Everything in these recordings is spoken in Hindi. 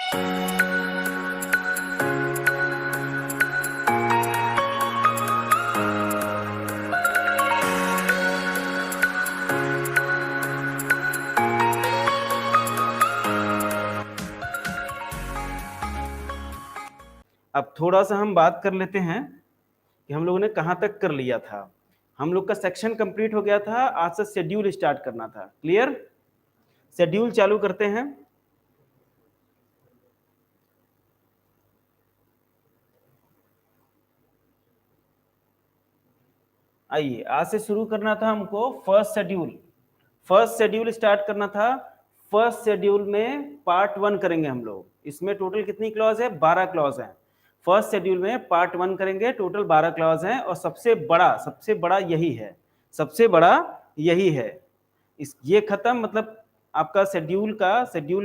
अब थोड़ा सा हम बात कर लेते हैं कि हम लोगों ने कहां तक कर लिया था। हम लोग का सेक्शन कंप्लीट हो गया था, आज से शेड्यूल स्टार्ट करना था। क्लियर? शेड्यूल चालू करते हैं। आइए, आज से शुरू करना था हमको first schedule. First schedule start करना था। फर्स्ट शेड्यूल में पार्ट 1 करेंगे हम लोग। इसमें टोटल कितनी क्लॉज है? 12 क्लॉज हैं। फर्स्ट शेड्यूल में पार्ट 1 करेंगे, टोटल 12 क्लॉज हैं और सबसे बड़ा यही है। सबसे बड़ा यही है। इस ये खत्म, मतलब आपका शेड्यूल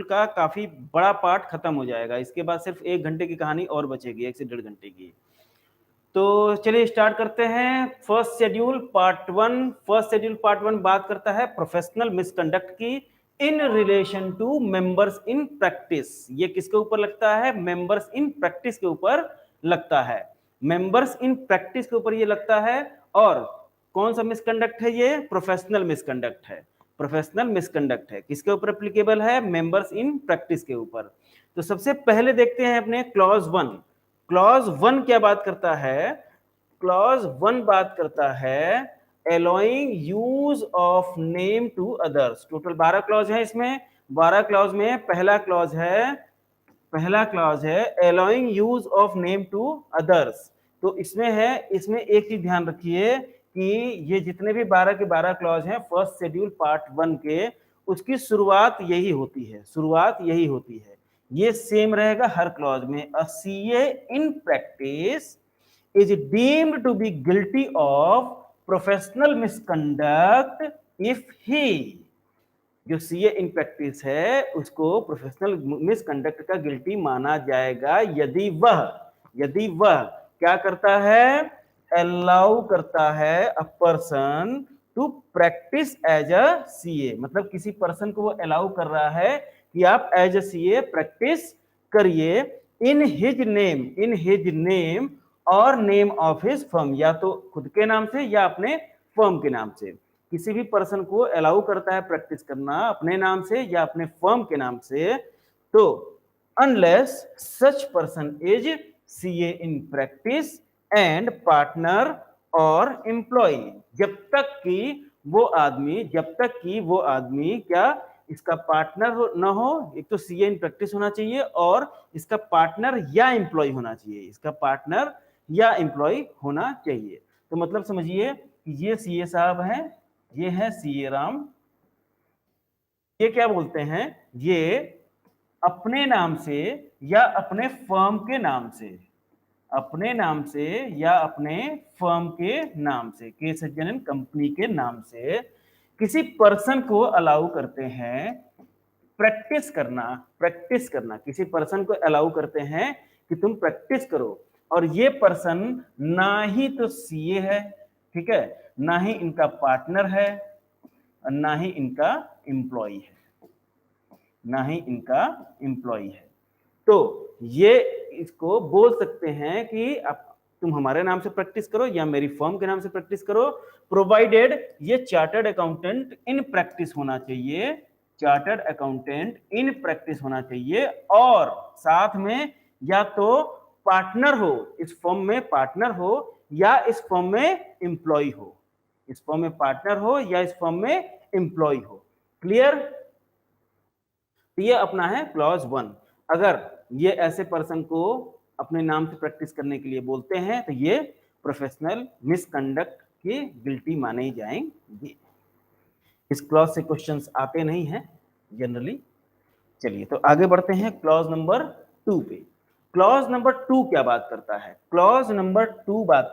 का काफी बड़ा पार्ट खत्म हो जाएगा। इसके बाद सिर्फ 1 घंटे की कहानी और बचेगी, 1 से 1.5 घंटे की। तो चलिए स्टार्ट करते हैं। First schedule part 1। First schedule part 1 बात करता है प्रोफेशनल मिसकंडक्ट की in relation to members in practice. ये किसके ऊपर लगता है? मेंबर्स इन प्रैक्टिस के ऊपर लगता है। मेंबर्स इन प्रैक्टिस के ऊपर ये लगता है। और कौन सा मिसकंडक्ट है? ये प्रोफेशनल मिसकंडक्ट है। प्रोफेशनल मिसकंडक्ट है। किसके ऊपर एप्लीकेबल है? मेंबर्स इन प्रैक्टिस के ऊपर। तो सबसे पहले देखते हैं अपने क्लॉज 1। क्लॉज 1 क्या बात करता है? क्लॉज 1 बात करता है allowing use of name to others. Total 12 clause है इसमें। 12 क्लॉज में पहला क्लॉज है allowing use of name to others. तो इसमें एक चीज ध्यान रखिए कि ये जितने भी 12 के 12 क्लॉज हैं फर्स्ट शेड्यूल पार्ट 1 के, उसकी शुरुआत यही होती है। ये सेम रहेगा हर क्लॉज में। A CA in practice is deemed to be guilty of professional misconduct if he, जो सीए इन प्रैक्टिस है उसको प्रोफेशनल मिसकंडक्ट का गिल्टी माना जाएगा यदि वह क्या करता है? अलाउ करता है a person to practice as a CA. मतलब किसी पर्सन को वो अलाउ कर रहा है कि आप एज अ सीए प्रैक्टिस करिए इन हिज नेम और नेम ऑफ हिज फर्म, या तो खुद के नाम से या अपने फर्म के नाम से। किसी भी पर्सन को अलाउ करता है प्रैक्टिस करना अपने नाम से या अपने फर्म के नाम से, तो unless such person is CA in practice and partner और एम्प्लॉय, जब तक कि वो आदमी क्या इसका पार्टनर ना हो। एक तो सीए इन प्रैक्टिस होना चाहिए और इसका पार्टनर या एम्प्लॉय होना चाहिए। तो मतलब समझिए ये सीए साहब हैं, ये है सीए राम। ये क्या बोलते हैं? ये अपने नाम से या अपने फर्म के नाम से, के सज्जनन कंपनी के नाम से किसी पर्सन को अलाउ करते हैं प्रैक्टिस करना। किसी पर्सन को अलाउ करते हैं कि तुम प्रैक्टिस करो, और ये पर्सन ना ही तो सीए है, ठीक है, ना ही इनका पार्टनर है, ना ही इनका एम्प्लॉय है। तो ये इसको बोल सकते हैं कि अब तुम हमारे नाम से प्रैक्टिस करो या मेरी फर्म के नाम से प्रैक्टिस करो, प्रोवाइडेड ये चार्टर्ड अकाउंटेंट इन प्रैक्टिस होना चाहिए, और साथ में या तो पार्टनर हो, इस फर्म में पार्टनर हो या इस फर्म में एम्प्लॉय हो। क्लियर? ये अपना है क्लॉज 1। अगर ये ऐसे पर्सन को अपने नाम से प्रैक्टिस करने के लिए बोलते हैं तो ये प्रोफेशनल मिसकंडक्ट के गिल्टी माने जाएंगे। इस क्लॉज से क्वेश्चंस आते नहीं हैं जनरली। चलिए तो आगे बढ़ते हैं क्लॉज नंबर 2 पे। क्लॉज नंबर 2 क्या बात करता है? क्लॉज नंबर 2 बात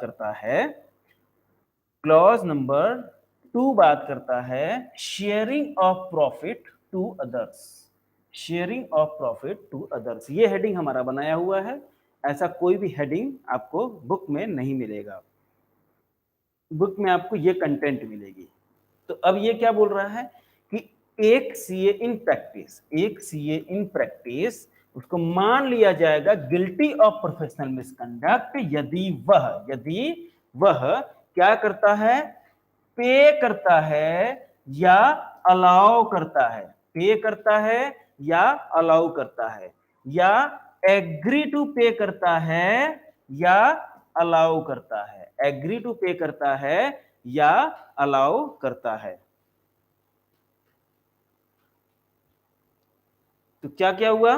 करता है sharing of profit to others. ये हेडिंग हमारा बनाया हुआ है, ऐसा कोई भी हेडिंग आपको बुक में नहीं मिलेगा। बुक में आपको ये कंटेंट मिलेगी। तो अब ये क्या बोल रहा है कि एक सीए इन प्रैक्टिस उसको मान लिया जाएगा गिल्टी ऑफ प्रोफेशनल मिसकंडक्ट यदि वह क्या करता है, पे करता है या अलाउ करता है, पे करता है या अलाउ करता है, या एग्री टू पे करता है या अलाउ करता है, एग्री टू पे करता है या अलाउ करता है। तो क्या क्या हुआ,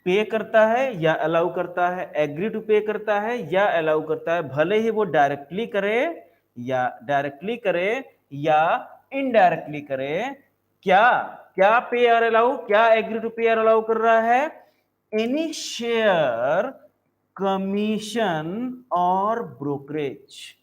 पे करता है या अलाउ करता है, एग्री टू पे करता है या अलाउ करता है, भले ही वो डायरेक्टली करे या इनडायरेक्टली करे। क्या क्या पे और अलाउ, क्या एग्री टू पे और अलाउ कर रहा है, एनी शेयर, कमीशन और ब्रोकरेज।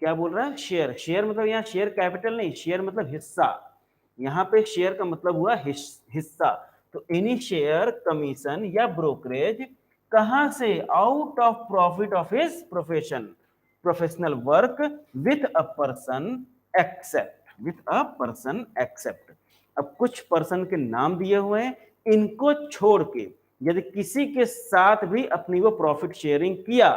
क्या बोल रहा है, शेयर, शेयर मतलब यहाँ शेयर कैपिटल नहीं, शेयर मतलब हिस्सा, यहाँ पे शेयर का मतलब हुआ हिस्सा। तो एनी शेयर, कमीशन या ब्रोकरेज, कहां से, out of profit of his professional work with a person except. अब कुछ पर्सन के नाम दिए हुए हैं, इनको छोड़ के यदि किसी के साथ भी अपनी वो प्रॉफिट शेयरिंग किया,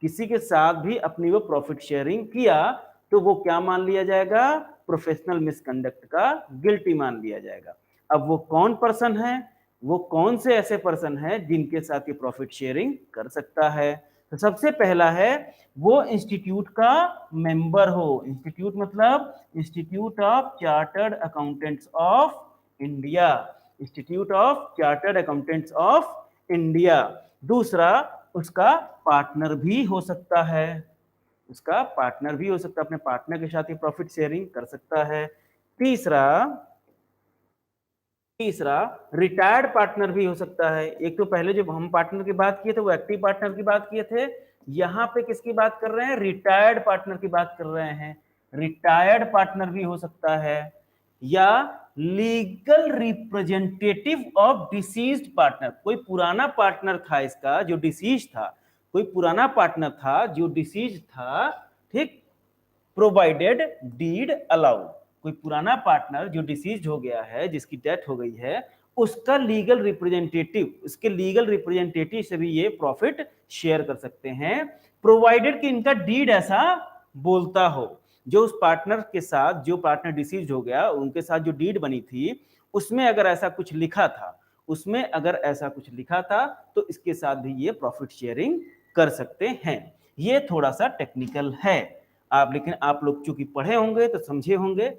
किसी के साथ भी अपनी वो प्रॉफिट शेयरिंग किया, तो वो क्या मान लिया जाएगा, प्रोफेशनल मिसकंडक्ट का गिल्टी मान लिया जाएगा। अब वो कौन पर्सन है, वो कौन से ऐसे पर्सन है जिनके साथ ये प्रॉफिट शेयरिंग कर सकता है। तो सबसे पहला है वो इंस्टीट्यूट का मेंबर हो, इंस्टीट्यूट मतलब institute of chartered accountants of India, institute of chartered accountants of India. दूसरा, उसका पार्टनर भी हो सकता है, उसका पार्टनर भी हो सकता है, अपने पार्टनर के साथ ही प्रॉफिट शेयरिंग कर सकता है। तीसरा तीसरा रिटायर्ड पार्टनर भी हो सकता है। एक तो पहले जो हम पार्टनर की बात किए थे वो एक्टिव पार्टनर की बात किए थे, यहाँ पे किसकी बात कर रहे हैं, रिटायर्ड पार्टनर की बात कर रहे हैं। रिटायर्ड पार्टनर भी हो सकता है, या legal representative of deceased partner, कोई पुराना पार्टनर था इसका जो डिसीज था, कोई पुराना पार्टनर था जो डिसीज था, ठीक, प्रोवाइडेड डीड अलाउ, कोई पुराना पार्टनर जो डिसीज हो गया है, जिसकी डेथ हो गई है, उसका लीगल रिप्रेजेंटेटिव, उसके लीगल रिप्रेजेंटेटिव से भी ये प्रॉफिट शेयर कर सकते हैं, प्रोवाइडेड कि इनका डीड ऐसा बोलता हो। जो उस पार्टनर के साथ, जो पार्टनर डिसीज हो गया उनके साथ जो डीड बनी थी, उसमें अगर ऐसा कुछ लिखा था, उसमें अगर ऐसा कुछ लिखा था, तो इसके साथ भी ये प्रॉफिट शेयरिंग कर सकते हैं। ये थोड़ा सा टेक्निकल है आप, लेकिन आप लोग चूंकि पढ़े होंगे तो समझे होंगे,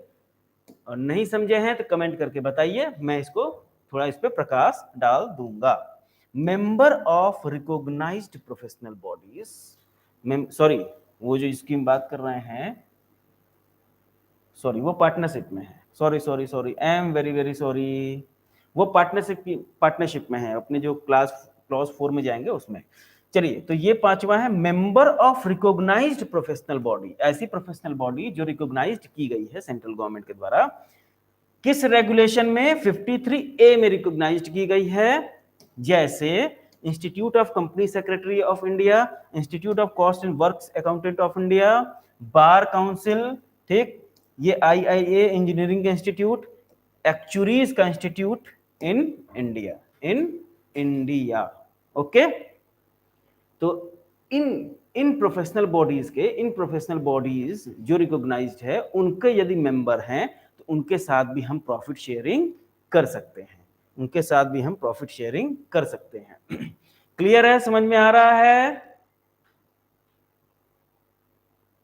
और नहीं समझे हैं तो कमेंट करके बताइए, मैं इसको थोड़ा इस पे प्रकाश डाल दूंगा। Member of recognised professional bodies, sorry वो जो स्कीम बात कर रहे हैं, सॉरी वो पार्टनरशिप में है, sorry I am very very sorry, वो पार्टनरशिप में है, अपने जो क्लॉज 4 में जाएंगे उसमें। चलिए, तो ये पांचवा है member of recognised professional body, ऐसी प्रोफेशनल बॉडी जो रिकॉग्नाइज्ड की गई है सेंट्रल गवर्नमेंट के द्वारा, किस रेगुलेशन में, 53A में रिकॉग्नाइज्ड की गई है, जैसे institute of company secretary of India, institute of cost and works accountant of India, bar council, ठीक, ये IIA इंजीनियरिंग इंस्टीट्यूट, एक्चुरीज का इंस्टीट्यूट इन इंडिया, ओके। तो इन प्रोफेशनल बॉडीज जो रिकॉग्नाइज्ड है, उनके यदि मेंबर हैं तो उनके साथ भी हम प्रॉफिट शेयरिंग कर सकते हैं, उनके साथ भी हम प्रॉफिट शेयरिंग कर सकते हैं। क्लियर है, समझ में आ रहा है?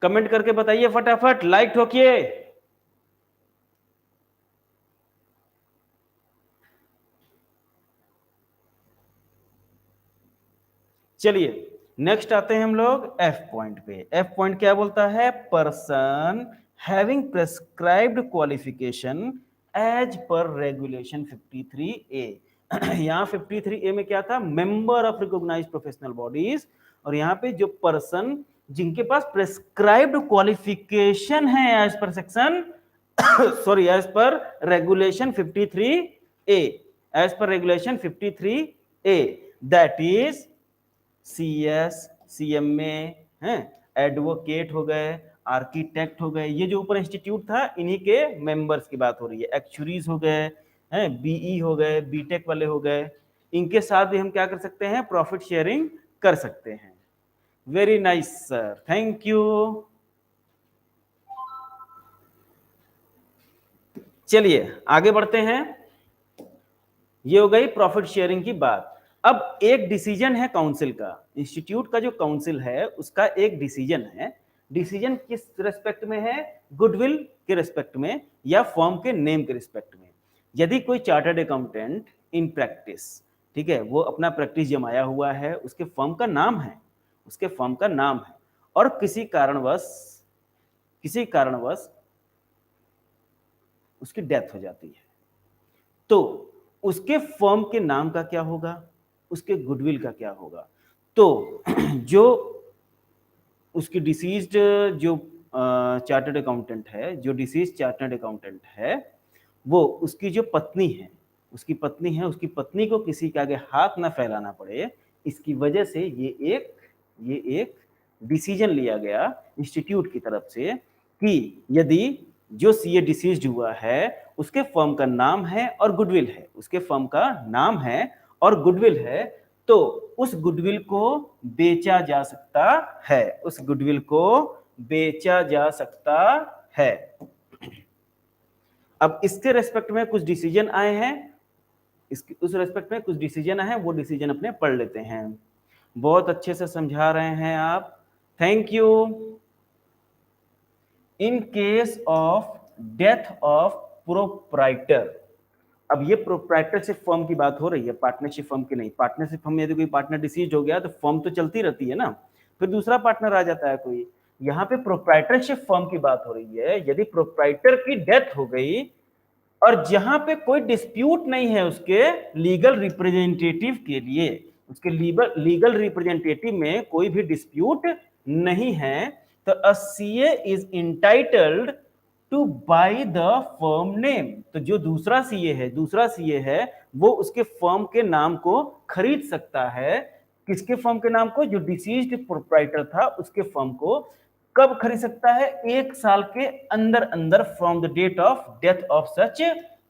कमेंट करके बताइए फटाफट, लाइक ठोकिए। चलिए नेक्स्ट आते हैं हम लोग एफ पॉइंट पे। एफ पॉइंट क्या बोलता है, person having prescribed qualification as per regulation 53A। यहाँ 53A में क्या था, member of recognised professional bodies, और यहाँ पे जो पर्सन जिनके पास प्रेस्क्राइब्ड क्वालिफिकेशन है as per section sorry as per regulation 53A, as per regulation 53A, that is CS, CMA हैं, एडवोकेट हो गए, आर्किटेक्ट हो गए, ये जो ऊपर इंस्टीट्यूट था इन्हीं के मेंबर्स की बात हो रही है। एक्चुरीज हो गए, हैं, बीई हो गए, बीटेक वाले हो गए, इनके साथ भी हम क्या कर सकते हैं, प्रॉफिट शेयरिंग कर सकते हैं। Very nice sir, thank you. चलिए आगे बढ़ते हैं। ये हो गई प्रॉफिट शेयरिंग की बात। अब एक डिसीजन है काउंसिल का, इंस्टीट्यूट का जो काउंसिल है उसका एक डिसीजन है। डिसीजन किस रेस्पेक्ट में है, गुडविल के रेस्पेक्ट में या फर्म के नेम के रेस्पेक्ट में। यदि कोई चार्टर्ड अकाउंटेंट इन प्रैक्टिस, ठीक है, वो अपना प्रैक्टिस जमाया हुआ है, उसके फर्म का नाम है, उसके फर्म का नाम है, और किसी कारणवश उसकी डेथ हो जाती है, तो उसके फर्म के नाम का क्या होगा, उसके गुडविल का क्या होगा। तो जो उसकी डिसीज्ड जो चार्टर्ड अकाउंटेंट है, जो डिसीज चार्टर्ड अकाउंटेंट है, वो उसकी जो पत्नी है, उसकी पत्नी को किसी के आगे हाथ ना फैलाना पड़े, इसकी वजह से ये एक डिसीजन लिया गया इंस्टीट्यूट की तरफ से कि यदि जो सीए डिसीज्ड हुआ है उसके फर्म का नाम है और गुडविल है, उसके फर्म का नाम है और गुडविल है, तो उस गुडविल को बेचा जा सकता है, उस गुडविल को बेचा जा सकता है। अब इसके रेस्पेक्ट में कुछ डिसीजन आए हैं, उस रेस्पेक्ट में कुछ डिसीजन आए हैं, वो डिसीजन अपने पढ़ लेते हैं। बहुत अच्छे से समझा रहे हैं आप, thank you. In case of death of proprietor, अब ये प्रोप्राइटरशिप फर्म की बात हो रही है, पार्टनरशिप फर्म की नहीं। पार्टनरशिप फर्म में यदि कोई पार्टनर डिसीज हो गया तो फर्म तो चलती रहती है ना, फिर दूसरा पार्टनर आ जाता है कोई। यहाँ पे प्रोप्राइटरशिप फर्म की बात हो रही है। यदि प्रोप्राइटर की डेथ हो गई और जहां पे कोई डिस्प्यूट नहीं है उसके लीगल रिप्रेजेंटेटिव के लिए, उसके लीगल रिप्रेजेंटेटिव में कोई भी डिस्प्यूट नहीं है, तो a CA is entitled to buy the firm name. तो जो दूसरा सीए है वो उसके फर्म के नाम को खरीद सकता है। किसके फर्म के नाम को, जो डिसीज्ड प्रोप्राइटर था उसके फर्म को। कब खरीद सकता है, 1 साल के अंदर अंदर, from the date of death of such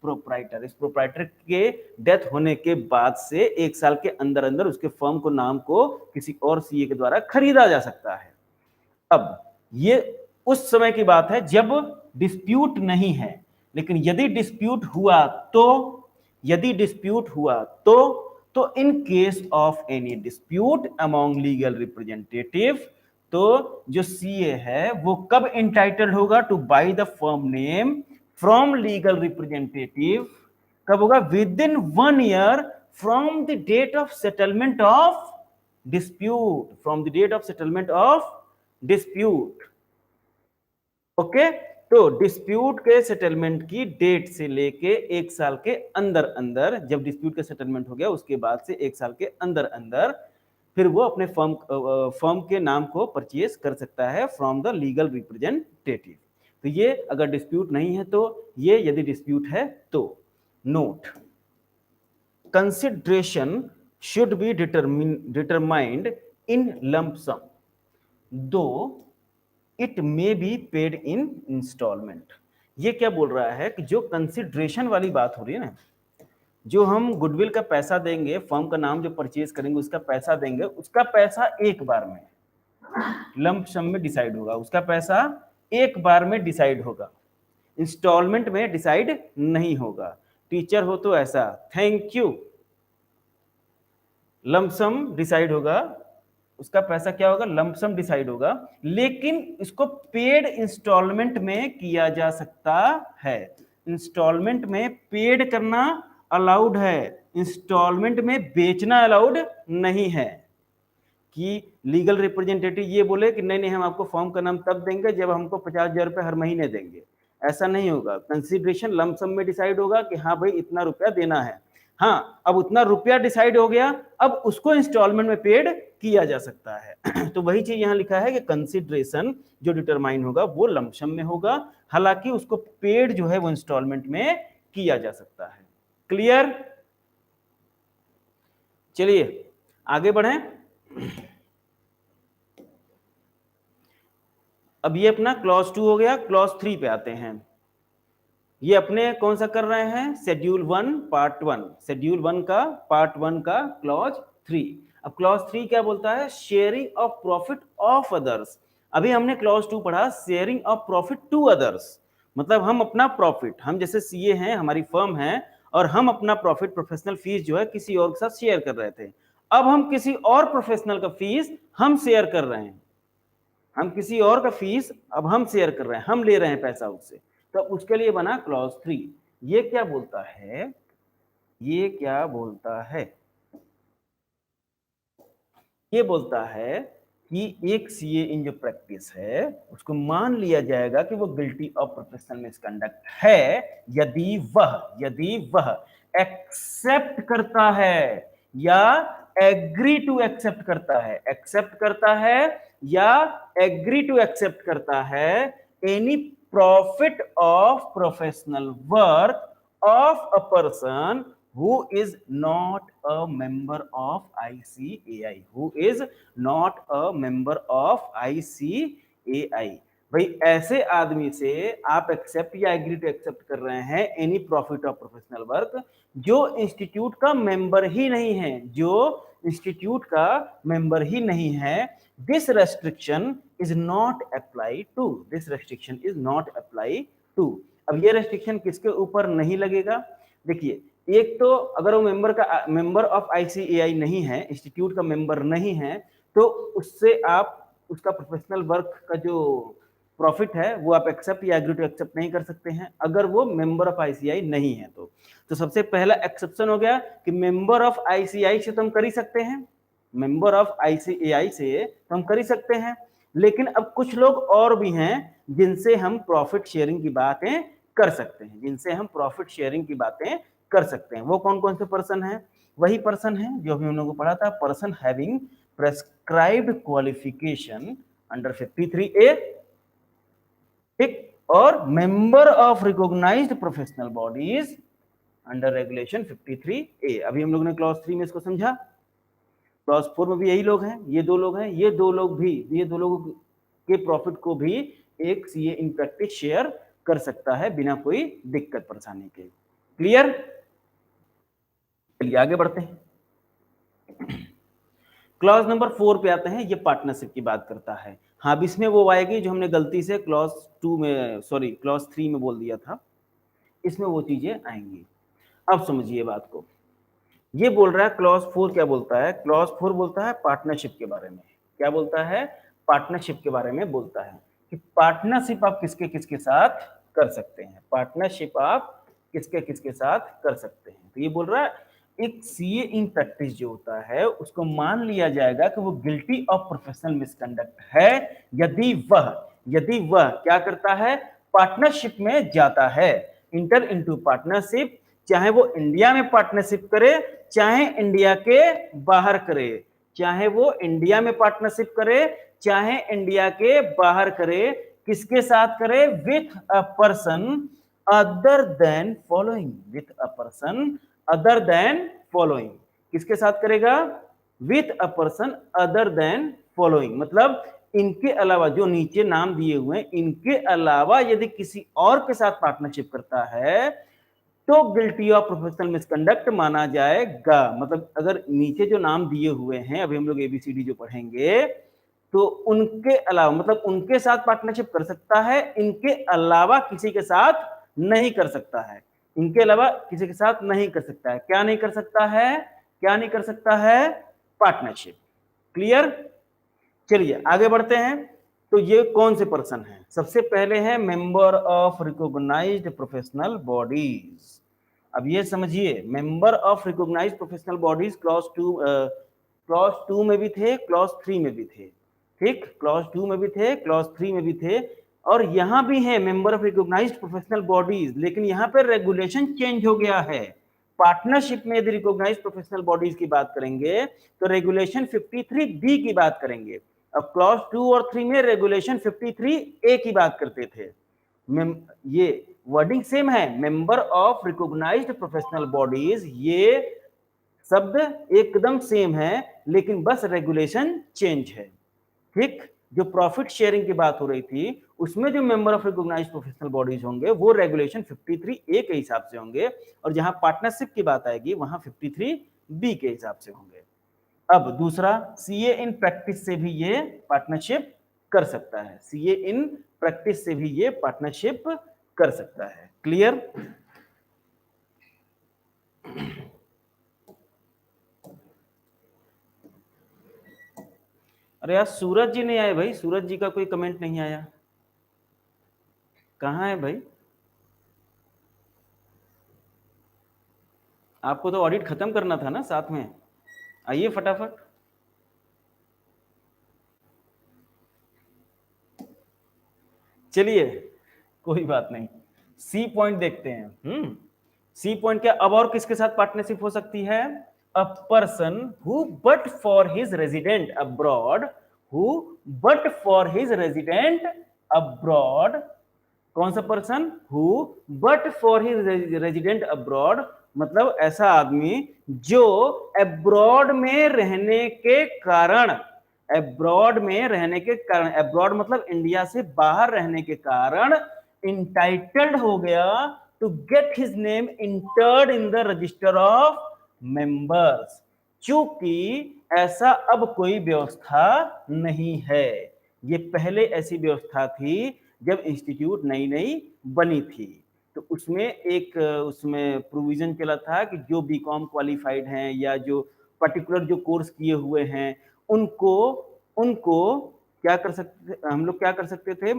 proprietor. इस प्रोप्राइटर के डेथ होने के बाद से 1 साल के अंदर अंदर उसके फर्म को नाम को किसी और सीए के द्वारा खरीदा जा सकता है। अब ये उस समय की बात है जब डिस्प्यूट नहीं है, लेकिन यदि डिस्प्यूट हुआ तो in case of any dispute among legal representative, तो जो सीए है वो कब इंटाइटल्ड होगा to buy the firm name from legal representative, कब होगा, within 1 year from the date of settlement of dispute, from the date of settlement of dispute. Okay, तो डिस्प्यूट के सेटलमेंट की डेट से लेके 1 साल के अंदर अंदर, जब डिस्प्यूट का सेटलमेंट हो गया उसके बाद से 1 साल के अंदर अंदर फिर वो अपने फर्म के नाम को परचेज कर सकता है फ्रॉम द लीगल रिप्रेजेंटेटिव। तो ये अगर डिस्प्यूट नहीं है तो ये, यदि डिस्प्यूट है तो। Note, consideration should be determined in lump sum, though it may be paid in installment। ये क्या बोल रहा है कि जो कंसिडरेशन वाली बात हो रही है ना, जो हम गुडविल का पैसा देंगे, फर्म का नाम जो परचेज करेंगे उसका पैसा देंगे, उसका पैसा एक बार में लंप सम में डिसाइड होगा, उसका पैसा एक बार में डिसाइड होगा, इंस्टॉलमेंट में डिसाइड नहीं होगा। टीचर हो तो ऐसा, थैंक यू। लमसम डिसाइड होगा, उसका पैसा क्या होगा, लमसम डिसाइड होगा, लेकिन इसको पेड इंस्टॉलमेंट में किया जा सकता है। इंस्टॉलमेंट में पेड करना अलाउड है, इंस्टॉलमेंट में बेचना अलाउड नहीं है। कि लीगल रिप्रेजेंटेटिव ये बोले कि नहीं नहीं हम आपको फॉर्म का नाम तब देंगे जब हमको 50,000 रुपए हर महीने देंगे, ऐसा नहीं होगा। कंसिडरेशन लमसम में डिसाइड होगा कि हाँ भाई इतना रुपया देना है। हाँ, अब उतना रुपया डिसाइड हो गया, अब उसको इंस्टॉलमेंट में पेड किया जा सकता है। तो वही चीज यहाँ लिखा है कि कंसिडरेशन जो डिटरमाइन होगा वो लमसम में होगा, हालांकि उसको पेड जो है वो इंस्टॉलमेंट में किया जा सकता है। क्लियर? चलिए आगे बढ़ें। अब ये अपना क्लॉज 2 हो गया, क्लॉज 3 पे आते हैं। ये अपने कौन सा कर रहे हैं, शेड्यूल 1 पार्ट 1, शेड्यूल 1 का पार्ट 1 का क्लॉज 3। अब क्लॉज 3 क्या बोलता है, sharing of profit of others. अभी हमने क्लॉज 2 पढ़ा, sharing of profit to others, मतलब हम अपना प्रॉफिट, हम जैसे सीए हैं, हमारी फर्म है, और हम अपना प्रॉफिट, प्रोफेशनल फीस जो है किसी और के साथ शेयर कर रहे थे। अब हम किसी और प्रोफेशनल का फीस हम शेयर कर रहे हैं, हम किसी और का फीस अब हम शेयर कर रहे हैं, हम ले रहे हैं पैसा उससे, तो उसके लिए बना क्लॉज 3। ये क्या बोलता है, ये क्या बोलता है, ये बोलता है कि एक सीए इन जो प्रैक्टिस है उसको मान लिया जाएगा कि वो गिल्टी ऑफ प्रोफेशनल मिसकंडक्ट है यदि वह एक्सेप्ट करता है या एग्री टू एक्सेप्ट करता है, एक्सेप्ट करता है या एग्री टू एक्सेप्ट करता है any profit of professional work of a person who is not a member of ICAI, who is not a member of ICAI। भाई ऐसे आदमी से आप एक्सेप्ट या एग्री टू एक्सेप्ट कर रहे हैं any profit of professional work जो इंस्टीट्यूट का मेंबर ही नहीं है, जो इंस्टीट्यूट का मेंबर ही नहीं है। This restriction is not apply to, this restriction is not apply to. अब ये रेस्ट्रिक्शन किसके ऊपर नहीं लगेगा, देखिए, एक तो अगर वो मेंबर ऑफ आईसीएआई नहीं है, इंस्टीट्यूट का मेंबर नहीं है, तो उससे आप उसका प्रोफेशनल वर्क का जो प्रॉफिट है वो आप एक्सेप्ट या एग्री टू एक्सेप्ट नहीं कर सकते हैं अगर वो मेंबर ऑफ आईसीआई नहीं है। तो सबसे पहला एक्सेप्शन हो गया कि मेंबर ऑफ आईसीआई से तो हम कर ही सकते हैं, मेंबर ऑफ आईसीएआई से तो हम कर ही सकते हैं, लेकिन अब कुछ लोग और भी हैं जिनसे हम प्रॉफिट शेयरिंग की बातें कर सकते हैं, जिनसे हम प्रॉफिट शेयरिंग की बातें कर सकते हैं। वो कौन कौन से पर्सन हैं, वही पर्सन है जो अभी हम लोगों को पढ़ा था, person having prescribed qualification under 53A, ठीक, और member of recognised professional bodies under regulation 53A। अभी हम लोगों ने क्लॉज 3 में इसको समझा, क्लॉज 4 में भी यही लोग हैं, ये दो लोग हैं, ये दो लोगों के प्रॉफिट को भी एक सीए इन प्रैक्टिस शेयर कर सकता है बिना कोई दिक्कत परेशानी के। क्लियर, चलिए आगे बढ़ते हैं। क्लॉज नंबर 4 पे आते हैं, ये पार्टनरशिप की बात करता है। हाँ, अब इसमें वो आएगी जो हमने गलती से क्लॉज 3 में बोल दिया था, इसमें वो चीजें आएंगी। अब समझिए बात को, ये बोल रहा है क्लॉज 4 क्या बोलता है, क्लॉज 4 बोलता है पार्टनरशिप के बारे में। क्या बोलता है, पार्टनरशिप के बारे में बोलता है कि पार्टनरशिप आप किसके किसके साथ कर सकते हैं, पार्टनरशिप आप किसके किसके साथ कर सकते हैं। तो ये बोल रहा है एक सीए इन प्रैक्टिस जो होता है उसको मान लिया जाएगा कि वो गिल्टी ऑफ प्रोफेशनल मिसकंडक्ट है यदि वह क्या करता है, पार्टनरशिप में जाता है, इंटर इनटू पार्टनरशिप, चाहे वो इंडिया में पार्टनरशिप करे चाहे इंडिया के बाहर करे, चाहे वो इंडिया में पार्टनरशिप करे चाहे इंडिया के बाहर करे, किसके साथ करे, with a person other then following, with a person other then following, किसके साथ करेगा, with a person other then following, मतलब इनके अलावा जो नीचे नाम दिए हुए हैं इनके अलावा यदि किसी और के साथ पार्टनरशिप करता है तो गिल्टी ऑफ प्रोफेशनल मिसकंडक्ट माना जाएगा। मतलब अगर नीचे जो नाम दिए हुए हैं, अभी हम लोग एबीसीडी जो पढ़ेंगे, तो उनके अलावा मतलब उनके साथ पार्टनरशिप कर सकता है, इनके अलावा किसी के साथ नहीं कर सकता है, इनके अलावा किसी के साथ नहीं कर सकता है। क्या नहीं कर सकता है, क्या नहीं कर सकता है, पार्टनरशिप। क्लियर, चलिए आगे बढ़ते हैं। तो ये कौन से पर्सन हैं, सबसे पहले है member of recognised professional bodies. अब ये समझिए, member of recognised professional bodies clause 2 में भी थे, क्लॉज 3 में भी थे, ठीक, क्लॉज 2 में भी थे, क्लॉज 3 में भी थे, और यहां भी है member of recognised professional bodies, लेकिन यहां पर रेगुलेशन चेंज हो गया है। पार्टनरशिप में यदि रिकॉग्नाइज्ड प्रोफेशनल बॉडीज की बात करेंगे तो रेगुलेशन 53B की बात करेंगे। अब क्लॉज 2 और 3 में रेगुलेशन 53A की बात करते थे। ये वर्डिंग सेम है, member of recognised professional bodies, ये शब्द एकदम सेम है, लेकिन बस रेगुलेशन चेंज है, ठीक। जो प्रॉफिट शेयरिंग की बात हो रही थी उसमें जो member of recognised professional bodies होंगे वो रेगुलेशन 53A के हिसाब से होंगे, और जहां पार्टनरशिप की बात आएगी वहां 53B के हिसाब से होंगे। अब दूसरा, सीए इन प्रैक्टिस से भी ये पार्टनरशिप कर सकता है, सीए इन प्रैक्टिस से भी ये पार्टनरशिप कर सकता है। क्लियर? अरे यार सूरज जी नहीं आए भाई, सूरज जी का कोई कमेंट नहीं आया, कहाँ है भाई? आपको तो ऑडिट खत्म करना था ना साथ में, आइए फटाफट। चलिए कोई बात नहीं, सी पॉइंट देखते हैं। सी पॉइंट क्या, अब और किसके साथ पार्टनरशिप हो सकती है? A person who but for his resident abroad, who but for his resident abroad, कौन सा person? Who but for his resident abroad, मतलब ऐसा आदमी जो अब्रॉड में रहने के कारण, अब्रॉड में रहने के कारण, अब्रॉड मतलब इंडिया से बाहर रहने के कारण इंटाइटल्ड हो गया to get his name entered in the register of members. चूंकि ऐसा अब कोई व्यवस्था नहीं है, ये पहले ऐसी व्यवस्था थी जब इंस्टीट्यूट नई नई बनी थी, तो उसमें एक उसमें प्रोविजन चला था कि जो बीकॉम क्वालिफाइड हैं या जो पर्टिकुलर जो कोर्स किए हुए हैं उनको उनको क्या कर सकते, हम लोग क्या कर सकते थे,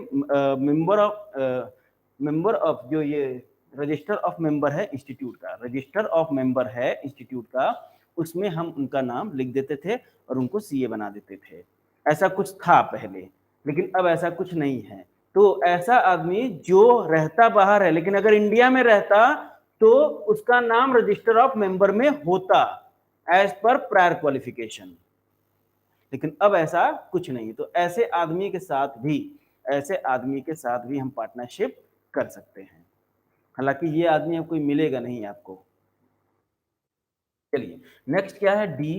मेंबर ऑफ जो ये रजिस्टर ऑफ मेंबर है इंस्टीट्यूट का, रजिस्टर ऑफ मेंबर है इंस्टीट्यूट का, उसमें हम उनका नाम लिख देते थे और उनको सीए बना देते थे। ऐसा कुछ था पहले, लेकिन अब ऐसा कुछ नहीं है। तो ऐसा आदमी जो रहता बाहर है लेकिन अगर इंडिया में रहता तो उसका नाम रजिस्टर ऑफ मेंबर में होता एज पर प्रायर क्वालिफिकेशन, लेकिन अब ऐसा कुछ नहीं। तो ऐसे आदमी के साथ भी, ऐसे आदमी के साथ भी हम पार्टनरशिप कर सकते हैं, हालांकि ये आदमी अब कोई मिलेगा नहीं आपको। चलिए नेक्स्ट क्या है, D,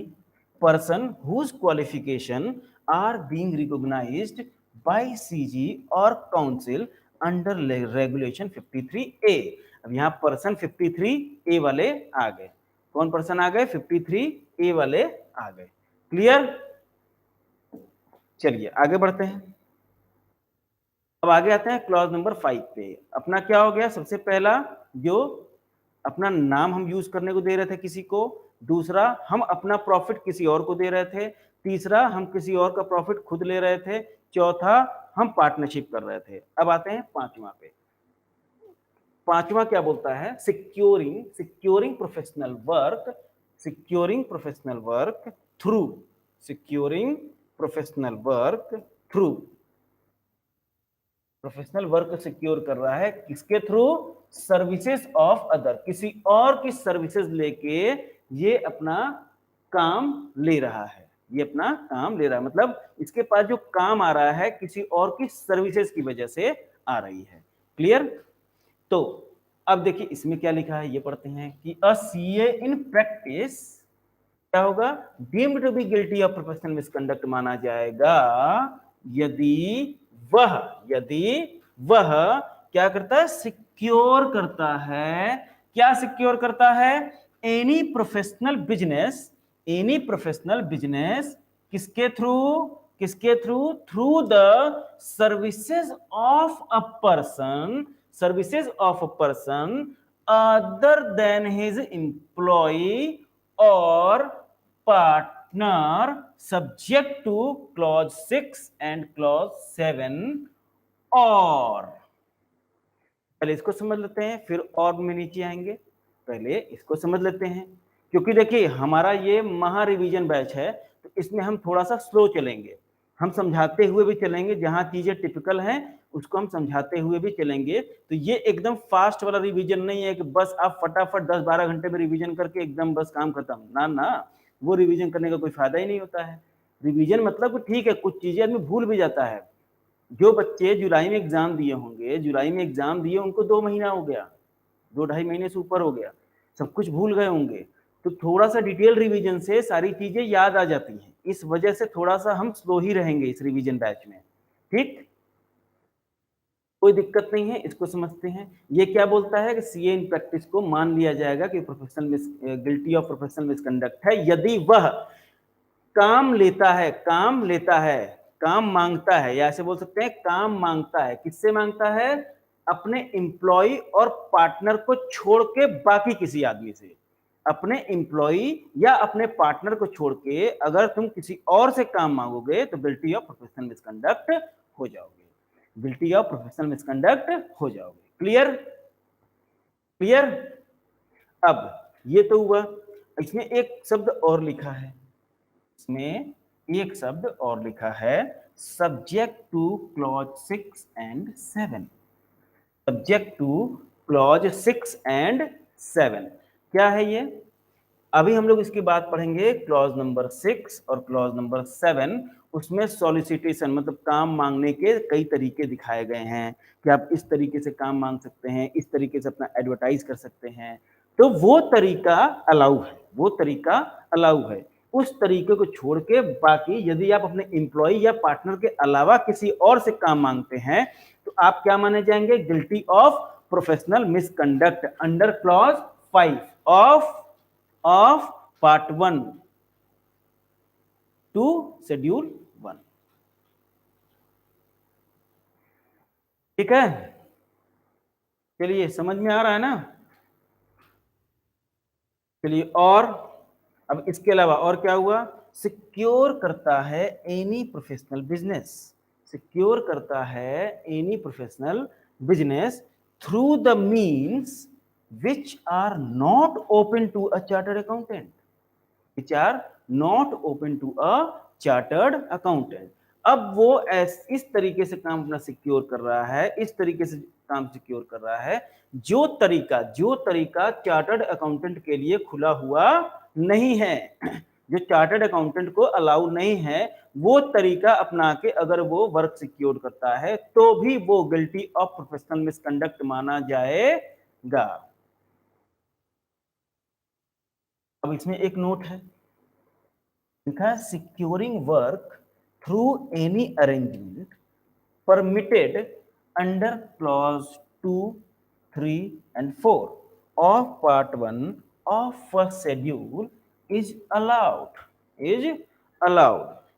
person whose qualification are being recognised by CG और काउंसिल अंडर रेगुलेशन 53A। अब यहाँ पर्सन 53A वाले आ गए, कौन पर्सन आ गए? 53A वाले आ गए। क्लियर? चलिए आगे बढ़ते हैं। अब आगे आते हैं क्लॉज नंबर 5 पे। अपना क्या हो गया? सबसे पहला जो अपना नाम हम यूज करने को दे रहे थे किसी को, दूसरा हम अपना प्रॉफिट किसी और को दे रहे थे, तीसरा हम किसी और का प्रॉफिट खुद ले रहे थे, चौथा हम पार्टनरशिप कर रहे थे। अब आते हैं पांचवा पे। पांचवा क्या बोलता है? Securing securing professional work, securing professional work through, securing professional work through, professional work secure कर रहा है किसके थ्रू? सर्विसेज ऑफ अदर, किसी और की सर्विसेज लेके ये अपना काम ले रहा है, ये अपना काम ले रहा है, मतलब इसके पास जो काम आ रहा है किसी और की सर्विसेज की वजह से आ रही है। क्लियर? तो अब देखिए इसमें क्या लिखा है ये पढ़ते हैं कि अ सीए इन प्रैक्टिस क्या होगा? Deemed to be guilty of professional misconduct माना जाएगा यदि वह, यदि वह क्या करता है? सिक्योर करता है। क्या सिक्योर करता है? Any professional business, any professional business किसके थ्रू? किसके through? Through the services of a person, services of a person other than his employ or partner subject to clause 6 and clause 7 और। पहले इसको समझ लेते हैं फिर और में नीचे आएंगे, पहले इसको समझ लेते हैं, क्योंकि देखिए हमारा ये महा रिवीजन बैच है तो इसमें हम थोड़ा सा स्लो चलेंगे, हम समझाते हुए भी चलेंगे, जहां चीजें टिपिकल हैं उसको हम समझाते हुए भी चलेंगे। तो ये एकदम फास्ट वाला रिवीजन नहीं है कि बस आप फटाफट 10-12 घंटे में रिवीजन करके एकदम बस काम खत्म, ना ना, वो रिवीजन करने का कोई फायदा ही नहीं होता है। रिवीजन मतलब ठीक है कुछ चीजें आदमी भूल भी जाता है, जो बच्चे जुलाई में एग्जाम दिए होंगे, जुलाई में एग्जाम दिए उनको 2 महीना हो गया, 2-2.5 महीने से ऊपर हो गया, सब कुछ भूल गए होंगे, तो थोड़ा सा डिटेल रिवीजन से सारी चीजें याद आ जाती हैं, इस वजह से थोड़ा सा हम स्लो ही रहेंगे इस रिवीजन बैच में। ठीक, कोई दिक्कत नहीं है, इसको समझते हैं। ये क्या बोलता है कि सीए इन प्रैक्टिस को मान लिया जाएगा कि गिल्टी ऑफ प्रोफेशनल मिसकंडक्ट है यदि वह काम लेता है, काम लेता है, काम मांगता है, या ऐसे बोल सकते हैं काम मांगता है। किससे मांगता है? अपने एम्प्लॉय और पार्टनर को छोड़ के बाकी किसी आदमी से। अपने एम्प्लॉय या अपने पार्टनर को छोड़ के अगर तुम किसी और से काम मांगोगे तो गिल्टी ऑफ प्रोफेशनल मिसकंडक्ट हो जाओगे, गिल्टी ऑफ प्रोफेशनल मिसकंडक्ट हो जाओगे। क्लियर? क्लियर? अब ये तो हुआ, इसमें एक शब्द और लिखा है, इसमें एक शब्द और लिखा है, subject to clause 6 and 7। Subject to clause 6 and 7 क्या है ये? अभी हम लोग इसकी बात पढ़ेंगे। क्लॉज नंबर 6 और क्लॉज नंबर 7, उसमें सॉलिसिटेशन मतलब काम मांगने के कई तरीके दिखाए गए हैं कि आप इस तरीके से काम मांग सकते हैं, इस तरीके से अपना एडवर्टाइज कर सकते हैं। तो वो तरीका अलाउ है, वो तरीका अलाउ है। उस तरीके को छोड़ के बाकी यदि आप अपने एम्प्लॉय या पार्टनर के अलावा किसी और से काम मांगते हैं तो आप क्या माने जाएंगे? Guilty of professional misconduct under clause 5 of part 1 to schedule 1। ठीक है, चलिए समझ में आ रहा है ना? चलिए, और अब इसके अलावा और क्या हुआ? सिक्योर करता है एनी प्रोफेशनल बिजनेस, सिक्योर करता है any professional business through the means which are not open to a chartered accountant, which are not open to a chartered accountant। अब वो इस तरीके से काम अपना सिक्योर कर रहा है, इस तरीके से काम सिक्योर कर रहा है जो तरीका चार्टर्ड अकाउंटेंट के लिए खुला हुआ नहीं है, जो चार्टर्ड अकाउंटेंट को अलाउ नहीं है, वो तरीका अपना के अगर वो वर्क सिक्योर करता है तो भी वो गिल्टी ऑफ प्रोफेशनल मिसकंडक्ट माना जाएगा। अब इसमें एक नोट है, लिखा है securing work through any arrangement permitted under clause 2, 3 and 4 of part 1 of first schedule is allowed।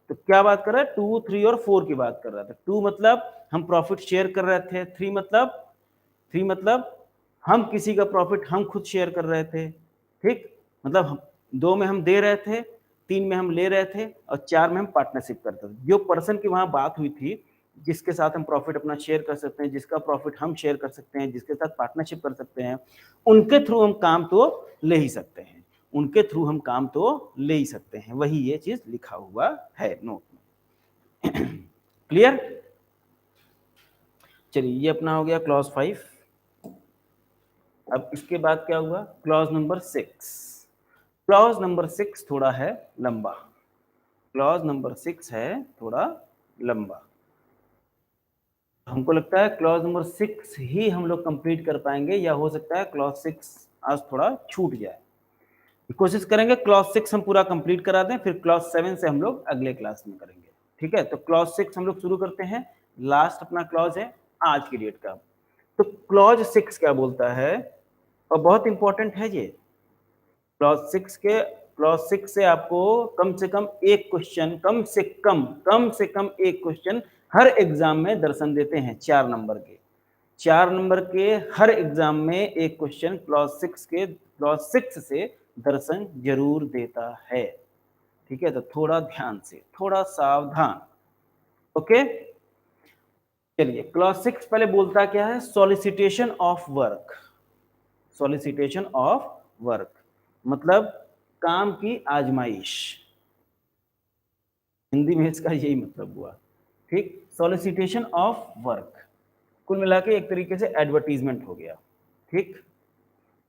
तो क्या बात कर रहा है? 2, 3 और 4 की बात कर रहा था। 2 मतलब हम प्रॉफिट शेयर कर रहे थे, 3 मतलब हम किसी का प्रॉफिट हम खुद शेयर कर रहे थे। ठीक, मतलब 2 में हम दे रहे थे, 3 में हम ले रहे थे और 4 में हम पार्टनरशिप करते थे। जो पर्सन की वहां बात हुई थी, जिसके साथ हम प्रॉफिट अपना शेयर कर सकते हैं, जिसका प्रॉफिट हम शेयर कर सकते हैं, जिसके साथ पार्टनरशिप कर सकते हैं, उनके थ्रू हम काम तो ले ही सकते हैं, उनके थ्रू हम काम तो ले ही सकते हैं। वही ये चीज लिखा हुआ है नोट में। क्लियर? चलिए, ये अपना हो गया क्लॉज 5। अब इसके बाद क्या हुआ? Clause number 6। क्लॉज नंबर 6 थोड़ा है लंबा, क्लॉज नंबर 6 है थोड़ा लंबा। हमको लगता है क्लॉज नंबर 6 ही हम लोग कंप्लीट कर पाएंगे, या हो सकता है क्लॉज 6 आज थोड़ा छूट जाए। कोशिश करेंगे क्लॉज 6 हम पूरा कंप्लीट करा दें, फिर क्लॉज 7 से हम लोग अगले क्लास में करेंगे। ठीक है, तो क्लॉज 6 हम लोग शुरू करते हैं। लास्ट अपना क्लॉज है आज की डेट का। तो क्लॉज 6 क्या बोलता है, और बहुत इंपॉर्टेंट है ये। क्लॉज 6 से आपको कम से कम एक क्वेश्चन, कम से कम एक क्वेश्चन हर एग्जाम में दर्शन देते हैं। 4 नंबर के हर एग्जाम में एक क्वेश्चन क्लॉज 6 से दर्शन जरूर देता है। ठीक है, तो थोड़ा ध्यान से, थोड़ा सावधान। ओके, चलिए, क्लॉज 6 पहले बोलता क्या है? Solicitation of work. Solicitation of work मतलब काम की आजमाइश, हिंदी में इसका यही मतलब हुआ। ठीक, सॉलिसिटेशन ऑफ वर्क कुल मिला के एक तरीके से एडवर्टीजमेंट हो गया। ठीक,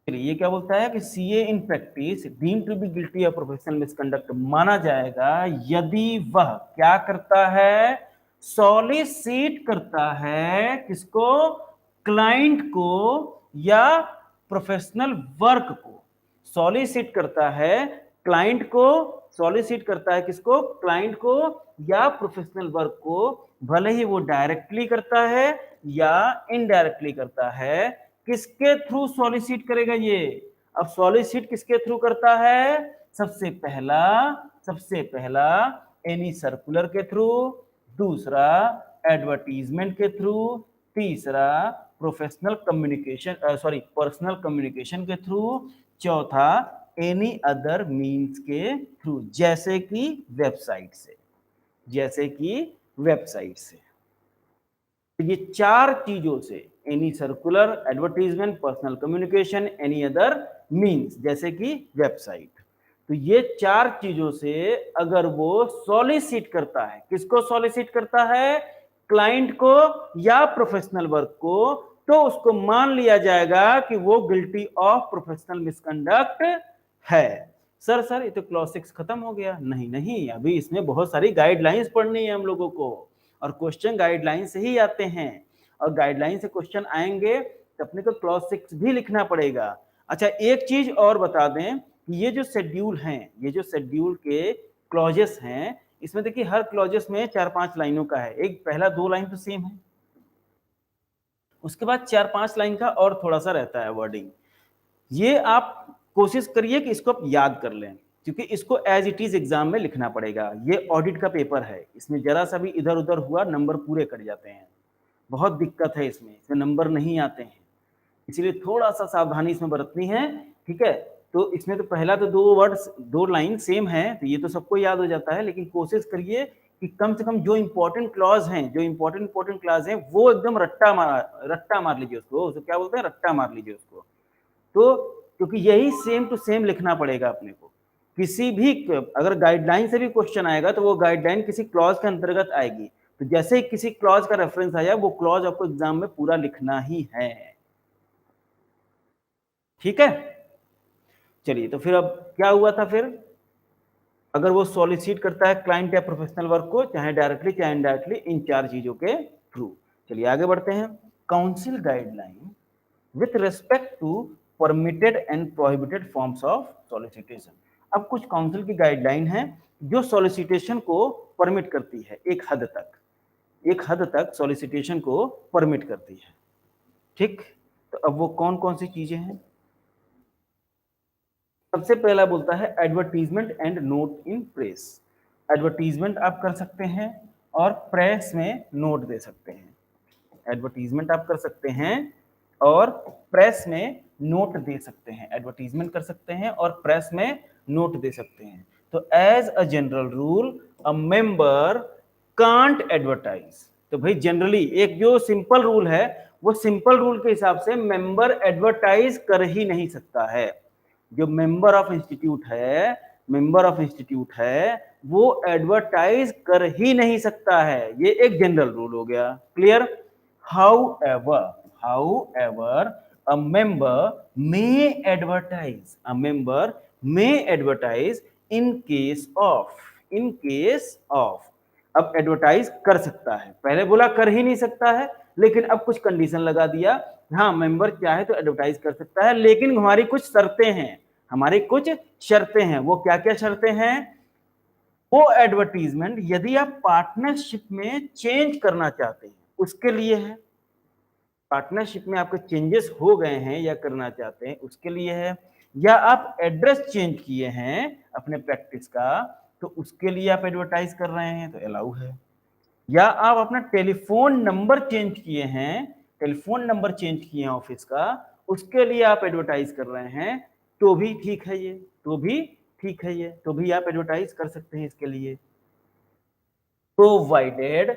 चलिए, ये क्या बोलता है कि CA in practice deemed to be guilty of professional misconduct माना जाएगा यदि वह क्या करता है? सॉलिसिट करता है किसको? क्लाइंट को या प्रोफेशनल वर्क को। सॉलिसिट करता है क्लाइंट को, सॉलिसिट करता है किसको, क्लाइंट को या प्रोफेशनल वर्क को, भले ही वो डायरेक्टली करता है या इनडायरेक्टली करता है। किसके थ्रू सॉलिसिट करेगा ये? अब सॉलिसिट किसके थ्रू करता है? सबसे पहला एनी सर्कुलर के थ्रू, दूसरा एडवर्टीजमेंट के थ्रू, तीसरा प्रोफेशनल कम्युनिकेशन पर्सनल कम्युनिकेशन के थ्रू, चौथा एनी अदर मीन्स के थ्रू, जैसे कि वेबसाइट से। तो ये चार चीजों से, any circular, advertisement, personal communication, any other means, जैसे कि वेबसाइट, तो ये चार चीजों से अगर वो सॉलिसिट करता है, किसको सॉलिसिट करता है? क्लाइंट को या प्रोफेशनल वर्क को, तो उसको मान लिया जाएगा कि वो गिल्टी ऑफ प्रोफेशनल मिसकंडक्ट है। सर ये तो क्लॉज 6 खत्म हो गया। नहीं, अभी इसमें बहुत सारी गाइडलाइंस पढ़नी है हम लोगों को, और क्वेश्चन गाइडलाइन से ही आते हैं, और गाइडलाइन से क्वेश्चन आएंगे तो अपने को क्लॉज 6 भी लिखना पड़ेगा। अच्छा, एक चीज और बता दें कि ये जो शेड्यूल हैं, ये जो शेड्यूल के क्लॉजेस हैं, इसमें देखिए हर क्लॉजेस में 4-5 लाइनों का है। एक पहला 2 लाइन तो सेम है, उसके बाद 4-5 लाइन का और थोड़ा सा रहता है वर्डिंग। ये आप कोशिश करिए कि इसको आप याद कर लें, क्योंकि इसको एज इट इज एग्जाम में लिखना पड़ेगा। ये ऑडिट का पेपर है, इसमें जरा सा भी इधर उधर हुआ नंबर पूरे कट जाते हैं, बहुत दिक्कत है इसमें नंबर नहीं आते हैं, इसलिए थोड़ा सा सावधानी इसमें बरतनी है। ठीक है, तो इसमें तो पहला तो 2 लाइन सेम है, तो ये तो सबको याद हो जाता है, लेकिन कोशिश करिए कि कम से कम जो इंपॉर्टेंट क्लॉज हैं, जो इंपॉर्टेंट क्लॉज हैं, वो एकदम रट्टा मार लीजिए उसको क्या बोलते हैं, रट्टा मार लीजिए उसको। तो क्योंकि यही सेम टू सेम लिखना पड़ेगा अपने को। किसी भी अगर गाइडलाइन से भी क्वेश्चन आएगा तो वो गाइडलाइन किसी क्लॉज के अंतर्गत आएगी, तो जैसे ही किसी क्लॉज का रेफरेंस आया, वो क्लॉज आपको एग्जाम में पूरा लिखना ही है। ठीक है, चलिए, तो फिर अब क्या हुआ था? फिर अगर वो सॉलिसिट करता है क्लाइंट या प्रोफेशनल वर्क को, चाहे डायरेक्टली चाहे इनडायरेक्टली, इन चार चीजों के थ्रू। चलिए आगे बढ़ते हैं। Council guideline with respect to permitted and prohibited forms of solicitation. अब कुछ काउंसिल की गाइडलाइन है जो सॉलिसिटेशन को परमिट करती है, एक हद तक सॉलिसिटेशन को परमिट करती है। ठीक, तो अब वो कौन कौन सी चीजें हैं? सबसे पहला बोलता है advertisement and note in press. Advertisement आप कर सकते हैं और प्रेस में नोट दे सकते हैं। एडवर्टीजमेंट आप कर सकते हैं और प्रेस में नोट दे सकते हैं। एडवर्टीजमेंट कर सकते हैं और प्रेस में नोट दे सकते हैं। तो as a general rule a member can't advertise. तो भाई जनरली एक जो सिंपल रूल है, वो सिंपल रूल के हिसाब से मेंबर एडवर्टाइज कर ही नहीं सकता है। जो मेंबर ऑफ इंस्टीट्यूट है वो एडवर्टाइज कर ही नहीं सकता है, ये एक जनरल रूल हो गया। Clear? However a member may advertise in case of. अब एडवर्टाइज कर सकता है, पहले बोला कर ही नहीं सकता है, लेकिन अब कुछ कंडीशन लगा दिया, हाँ मेंबर चाहे तो एडवर्टाइज कर सकता है, लेकिन हमारी कुछ शर्तें हैं। वो क्या क्या शर्तें हैं? वो एडवर्टीजमेंट यदि आप पार्टनरशिप में चेंज करना चाहते हैं उसके लिए है, पार्टनरशिप में आपके चेंजेस हो गए हैं या करना चाहते हैं उसके लिए है, या आप एड्रेस चेंज किए हैं अपने प्रैक्टिस का तो उसके लिए आप एडवर्टाइज कर रहे हैं तो अलाउ है, या आप अपना टेलीफोन नंबर चेंज किए हैं ऑफिस का, उसके लिए आप एडवर्टाइज कर रहे हैं तो भी ठीक है ये, तो भी आप एडवर्टाइज कर सकते हैं इसके लिए। प्रोवाइडेड,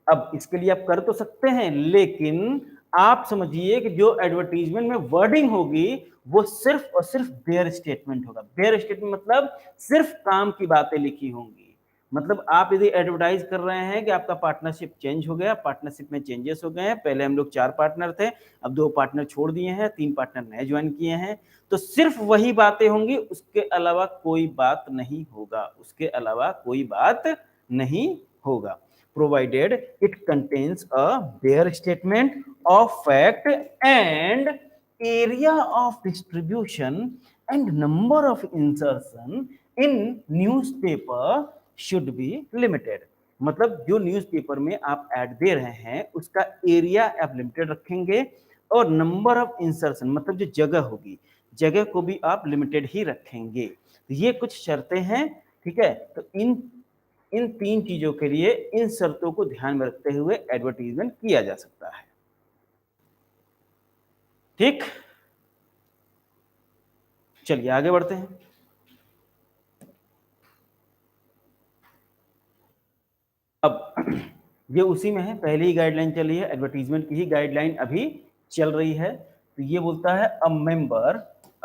अब इसके लिए आप कर तो सकते हैं, लेकिन आप समझिए कि जो एडवर्टीजमेंट में वर्डिंग होगी वो सिर्फ और सिर्फ बेयर स्टेटमेंट होगा। बेयर स्टेटमेंट मतलब सिर्फ काम की बातें लिखी होंगी। मतलब आप यदि एडवर्टाइज कर रहे हैं कि आपका पार्टनरशिप चेंज हो गया, पार्टनरशिप में चेंजेस हो गए हैं, पहले हम लोग 4 पार्टनर थे, अब 2 पार्टनर छोड़ दिए हैं, 3 पार्टनर नए ज्वाइन किए हैं, तो सिर्फ वही बातें होंगी, उसके अलावा कोई बात नहीं होगा। Provided it contains a bare statement of fact and area of distribution and number of insertion in newspaper should be limited। मतलब जो न्यूज़पेपर में आप ऐड दे रहे हैं उसका एरिया आप लिमिटेड रखेंगे और नंबर ऑफ इंसर्शन मतलब जो जगह होगी जगह को भी आप लिमिटेड ही रखेंगे। तो ये कुछ शर्तें हैं, ठीक है। तो इन तीन चीजों के लिए इन शर्तों को ध्यान में रखते हुए एडवर्टीजमेंट किया जा सकता है। ठीक, चलिए आगे बढ़ते हैं। अब ये उसी में है, पहले ही गाइडलाइन चली है, एडवर्टीजमेंट की ही गाइडलाइन अभी चल रही है। तो ये बोलता है अ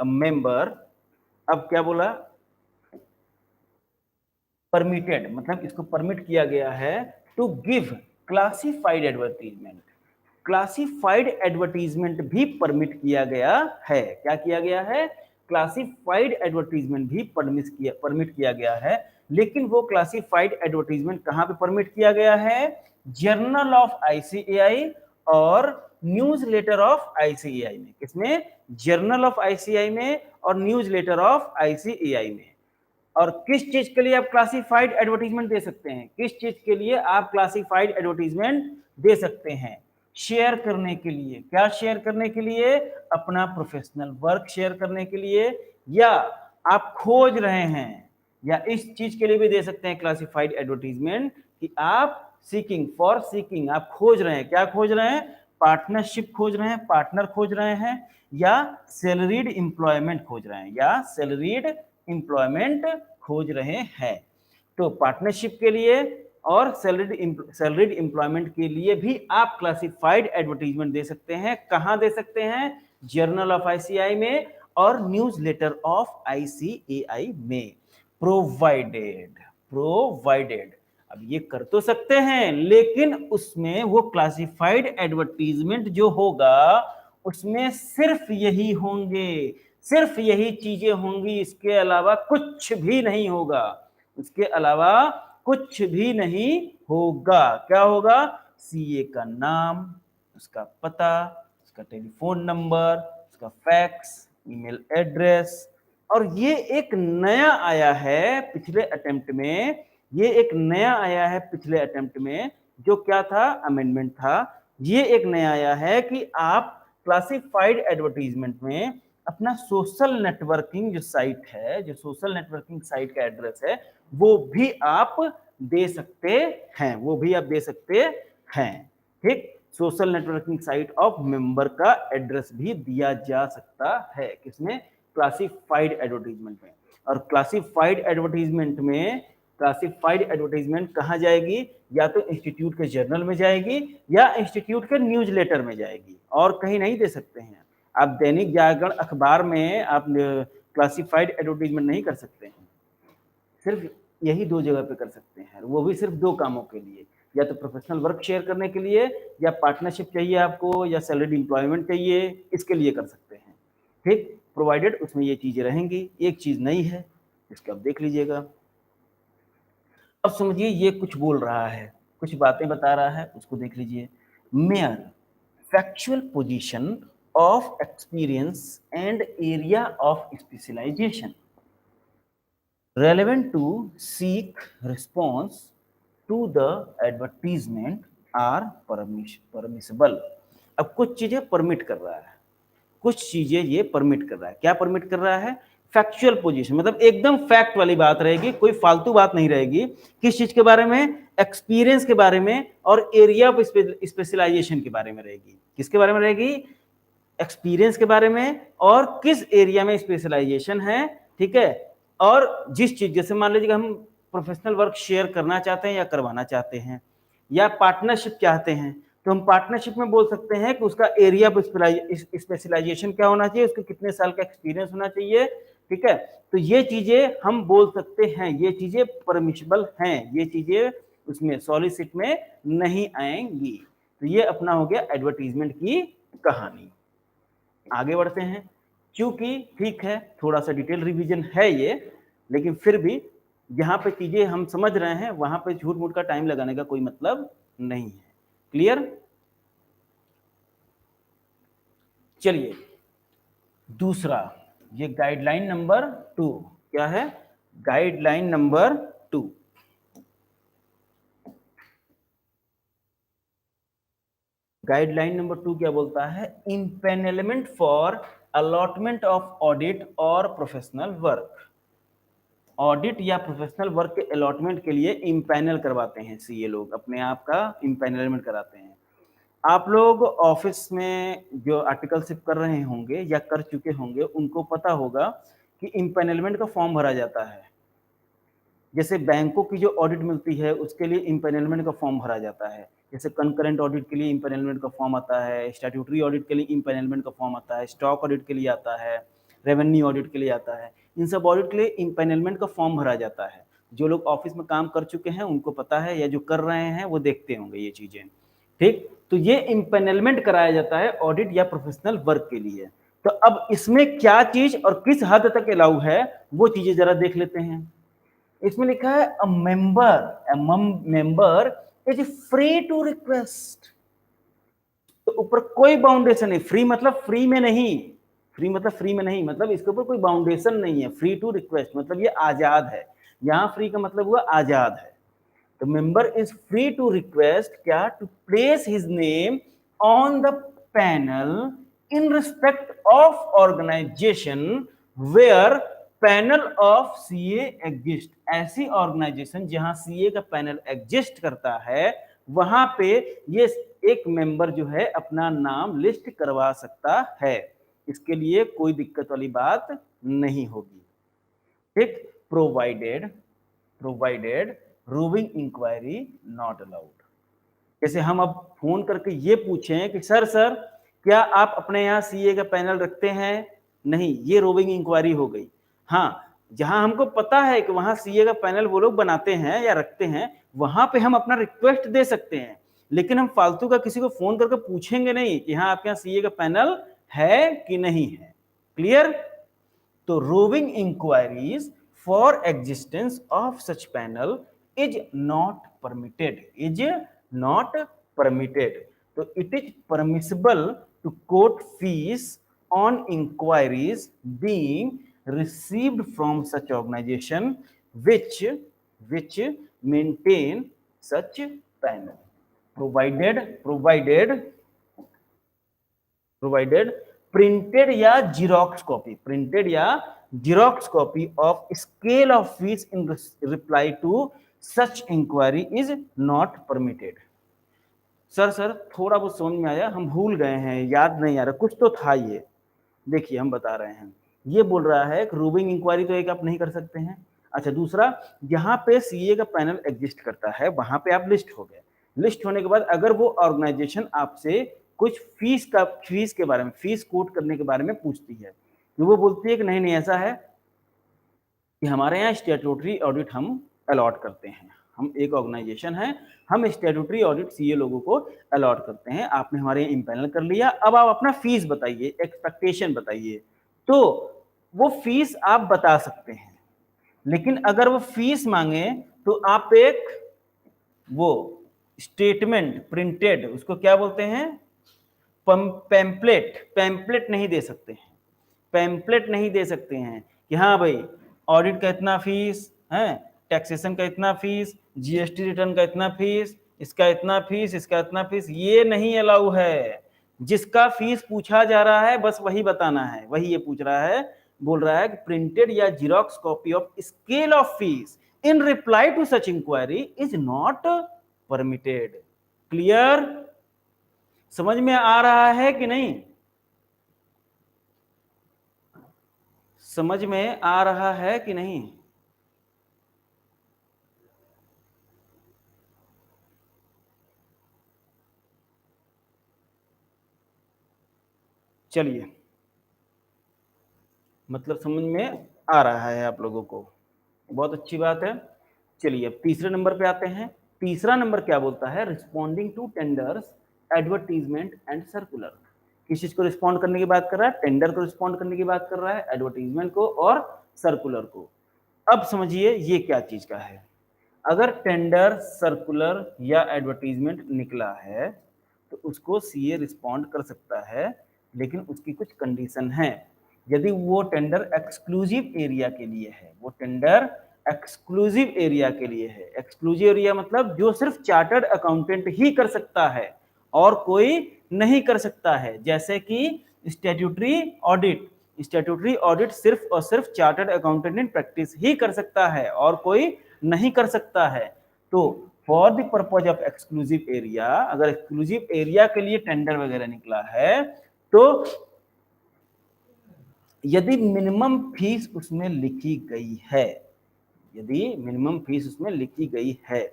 मेंबर, अब क्या बोला, परमिटेड, मतलब इसको परमिट किया गया है to give classified advertisement. Classified advertisement भी परमिट किया गया है। क्या किया गया है? क्लासिफाइड एडवर्टीजमेंट भी परमिट किया गया है। लेकिन वो क्लासिफाइड एडवर्टीजमेंट कहां पे परमिट किया गया है? जर्नल ऑफ आईसीएआई और न्यूज लेटर ऑफ आईसीएआई में। किसमें? जर्नल ऑफ आईसीएआई में और न्यूज लेटर ऑफ आईसीएआई में। और किस चीज के लिए आप क्लासिफाइड एडवर्टीजमेंट दे सकते हैं? किस चीज के लिए आप क्लासिफाइड एडवर्टीजमेंट दे सकते हैं? शेयर करने के लिए। क्या शेयर करने के लिए? अपना प्रोफेशनल वर्क शेयर करने के लिए, या आप खोज रहे हैं, या इस चीज के लिए भी दे सकते हैं क्लासिफाइड एडवर्टीजमेंट कि आप सीकिंग आप खोज रहे हैं। क्या खोज रहे हैं? पार्टनरशिप खोज रहे हैं, पार्टनर खोज रहे हैं, या सैलरीड एम्प्लॉयमेंट खोज रहे हैं, या सैलरीड एम्प्लॉयमेंट खोज रहे हैं। तो पार्टनरशिप के लिए और सैलरीड एम्प्लॉयमेंट के लिए भी आप क्लासिफाइड एडवर्टीजमेंट दे सकते हैं। कहां दे सकते हैं? जर्नल ऑफ आईसीएआई में और न्यूज लेटर ऑफ आईसीएआई में। प्रोवाइडेड अब ये कर तो सकते हैं, लेकिन उसमें वो क्लासिफाइड एडवर्टीजमेंट जो होगा उसमें सिर्फ यही होंगे, सिर्फ यही चीजें होंगी, इसके अलावा कुछ भी नहीं होगा। उसके अलावा कुछ भी नहीं होगा। क्या होगा? सीए का नाम, उसका पता, उसका टेलीफोन नंबर, उसका फैक्स, ईमेल एड्रेस। और ये एक नया आया है पिछले अटेम्प्ट में, ये एक नया आया है पिछले अटेम्प्ट में, जो क्या था? अमेंडमेंट था। ये एक नया आया है कि आप क्लासिफाइड एडवर्टीजमेंट में अपना सोशल नेटवर्किंग जो साइट है, जो सोशल नेटवर्किंग साइट का एड्रेस है, वो भी आप दे सकते हैं, वो भी आप दे सकते हैं। ठीक, social networking site of member का एड्रेस भी दिया जा सकता है। किसमें? क्लासिफाइड एडवर्टीजमेंट में। और क्लासिफाइड एडवर्टीजमेंट कहां जाएगी? या तो इंस्टीट्यूट के जर्नल में जाएगी या इंस्टीट्यूट के न्यूज लेटर में जाएगी, और कहीं नहीं दे सकते हैं। आप दैनिक जागरण अखबार में आप क्लासिफाइड एडवर्टीजमेंट नहीं कर सकते हैं। सिर्फ यही दो जगह पे कर सकते हैं, वो भी सिर्फ दो कामों के लिए, या तो प्रोफेशनल वर्क शेयर करने के लिए, या पार्टनरशिप चाहिए आपको, या सैलरीड एम्प्लॉयमेंट चाहिए, इसके लिए कर सकते हैं। ठीक, प्रोवाइडेड उसमें ये चीजें रहेंगी। एक चीज नई है, इसको आप देख लीजिएगा। अब समझिए ये कुछ बोल रहा है, कुछ बातें बता रहा है, उसको देख लीजिए। Mere factual position of experience and area of specialisation relevant to seek response to the advertisement are permissible। अब कुछ चीजें परमिट कर रहा है, कुछ चीजें ये परमिट कर रहा है। क्या परमिट कर रहा है? फैक्चुअल पोजीशन, मतलब एकदम फैक्ट वाली बात रहेगी, कोई फालतू बात नहीं रहेगी। किस चीज के बारे में? एक्सपीरियंस के बारे में और एरिया ऑफ स्पेशलाइजेशन के बारे में रहेगी। किसके बारे में रहेगी? एक्सपीरियंस के बारे में और किस एरिया में स्पेशलाइजेशन है। ठीक है, और जिस चीज, जैसे मान लीजिए हम प्रोफेशनल वर्क शेयर करना चाहते हैं या करवाना चाहते हैं, या पार्टनरशिप चाहते हैं, तो हम पार्टनरशिप में बोल सकते हैं कि उसका एरिया ऑफ स्पेशलाइजेशन क्या होना चाहिए, उसको कितने साल का एक्सपीरियंस होना चाहिए। ठीक है, तो ये चीजें हम बोल सकते हैं, ये चीजें परमिशिबल हैं, ये चीजें उसमें सॉलिसिट में नहीं आएंगी। तो ये अपना हो गया एडवर्टीजमेंट की कहानी। आगे बढ़ते हैं। क्योंकि ठीक है, थोड़ा सा डिटेल रिवीजन है ये, लेकिन फिर भी जहां पे चीजें हम समझ रहे हैं वहां पे झूठ मूठ का टाइम लगाने का कोई मतलब नहीं है। क्लियर? चलिए ये गाइडलाइन नंबर 2 क्या है? Guideline number 2। गाइडलाइन नंबर 2 क्या बोलता है? इम्पेनलमेंट फॉर अलॉटमेंट ऑफ ऑडिट और प्रोफेशनल वर्क। ऑडिट या प्रोफेशनल वर्क के अलॉटमेंट के लिए इम्पैनल करवाते हैं सीए लोग, अपने आप का इम्पैनलमेंट कराते हैं। आप लोग ऑफिस में जो आर्टिकलशिप कर रहे होंगे या कर चुके होंगे, उनको पता होगा कि इम्पैनलमेंट का फॉर्म भरा जाता है। जैसे बैंकों की जो ऑडिट मिलती है उसके लिए इम्पैनलमेंट का फॉर्म भरा जाता है। जैसे कंकरेंट ऑडिट के लिए इम्पैनलमेंट का फॉर्म आता है, स्टैट्यूटरी ऑडिट के लिए इम्पैनलमेंट का फॉर्म आता है, स्टॉक ऑडिट के लिए आता है, रेवेन्यू ऑडिट के लिए आता है। इन सब ऑडिट के लिए इम्पैनलमेंट का फॉर्म भरा जाता है। जो लोग ऑफिस में काम कर चुके हैं उनको पता है, या जो कर रहे हैं वो देखते होंगे ये चीजें। ठीक, तो ये इम्पैनलमेंट कराया जाता है ऑडिट या प्रोफेशनल वर्क के लिए। तो अब इसमें क्या चीज और किस हद तक अलाउ है वो चीजें जरा देख लेते हैं। इसमें लिखा है a member is free to request. तो ऊपर कोई बाउंडेशन नहीं, फ्री मतलब फ्री में नहीं, फ्री मतलब फ्री में नहीं, मतलब इसके ऊपर कोई बाउंडेशन नहीं है। फ्री टू रिक्वेस्ट मतलब ये आजाद है। यहां फ्री का मतलब हुआ आजाद है। The member is free to request क्या, to place his name on the panel in respect of organization where panel of CA exist। ऐसी ऑर्गेनाइजेशन जहां CA का पैनल एग्जिस्ट करता है वहां पे ये एक मेंबर जो है अपना नाम लिस्ट करवा सकता है। इसके लिए कोई दिक्कत वाली बात नहीं होगी। ठीक, provided roving inquiry not allowed. जैसे हम अब फोन करके ये पूछें कि सर क्या आप अपने यहाँ सीए का पैनल रखते हैं? नहीं, ये रोविंग इंक्वायरी हो गई। हाँ, जहां हमको पता है कि वहां सीए का पैनल वो लोग बनाते हैं या रखते हैं, वहां पे हम अपना रिक्वेस्ट दे सकते हैं। लेकिन हम फालतू का किसी को फोन करके पूछेंगे नहीं कि हाँ आपके यहाँ सीए का पैनल है कि नहीं है। क्लियर? तो roving inquiries for existence of such panel is not permitted, is not permitted। तो it is permissible to quote fees on inquiries being received from such organization which maintain such panel, provided printed या xerox copy of scale of fees in reply to such inquiry is not permitted. Sir थोड़ा बहुत समझ में आया, हम भूल गए हैं, याद नहीं आ रहा, कुछ तो था ये। देखिए हम बता रहे हैं, ये बोल रहा है कि रोविंग इंक्वायरी तो एक आप नहीं कर सकते हैं। अच्छा, दूसरा, जहां पे सीए का पैनल एग्जिस्ट करता है वहां पे आप लिस्ट हो गए। लिस्ट होने के बाद अगर वो ऑर्गेनाइजेशन आपसे कुछ फीस के बारे में, फीस कोट करने के बारे में पूछती है, तो वो बोलती है कि नहीं ऐसा है कि हमारे यहाँ स्टैट्यूटरी ऑडिट हम अलॉट करते हैं, हम एक ऑर्गेनाइजेशन है, हम स्टैट्यूटरी ऑडिट सीए लोगों को अलॉट करते हैं, आपने हमारे यहाँ इम्पैनल कर लिया, अब आप अपना फीस बताइए, एक्सपेक्टेशन बताइए। तो वो फीस आप बता सकते हैं। लेकिन अगर वो फीस मांगे तो आप एक वो स्टेटमेंट प्रिंटेड, उसको क्या बोलते हैं, पैम्पलेट नहीं दे सकते हैं। पैम्पलेट नहीं दे सकते हैं कि हाँ भाई ऑडिट का इतना फीस है, टैक्सेशन का इतना फीस, जीएसटी रिटर्न का इतना फीस, इसका इतना फीस, इसका इतना फीस, ये नहीं अलाउ है। जिसका फीस पूछा जा रहा है बस वही बताना है, वही ये पूछ रहा है, बोल रहा है कि प्रिंटेड या xerox copy of scale of fees in reply to such inquiry is not permitted. Clear? समझ में आ रहा है कि नहीं? समझ में आ रहा है कि नहीं? चलिए, मतलब समझ में आ रहा है आप लोगों को, बहुत अच्छी बात है। चलिए अब तीसरे नंबर पे आते हैं। तीसरा नंबर क्या बोलता है? Responding to tenders, advertisement and circular. किस चीज को रिस्पॉन्ड करने की बात कर रहा है? टेंडर को रिस्पॉन्ड करने की बात कर रहा है, एडवर्टीजमेंट को और सर्कुलर को। अब समझिए ये क्या चीज का है। अगर टेंडर, सर्कुलर या एडवर्टीजमेंट निकला है तो उसको सीए रिस्पॉन्ड कर सकता है, लेकिन उसकी कुछ कंडीशन है। यदि वो टेंडर एक्सक्लूसिव एरिया के लिए है, वो टेंडर एक्सक्लूसिव एरिया के लिए है। एक्सक्लूसिव एरिया मतलब जो सिर्फ चार्टर्ड अकाउंटेंट ही कर सकता है और कोई नहीं कर सकता है, जैसे कि स्टैट्यूटरी ऑडिट। स्टैट्यूटरी ऑडिट सिर्फ और सिर्फ चार्टर्ड अकाउंटेंट इन प्रैक्टिस ही कर सकता है और कोई नहीं कर सकता है। तो for the purpose of exclusive area, अगर एक्सक्लूसिव एरिया के लिए टेंडर वगैरह निकला है तो यदि मिनिमम फीस उसमें लिखी गई है, यदि मिनिमम फीस उसमें लिखी गई है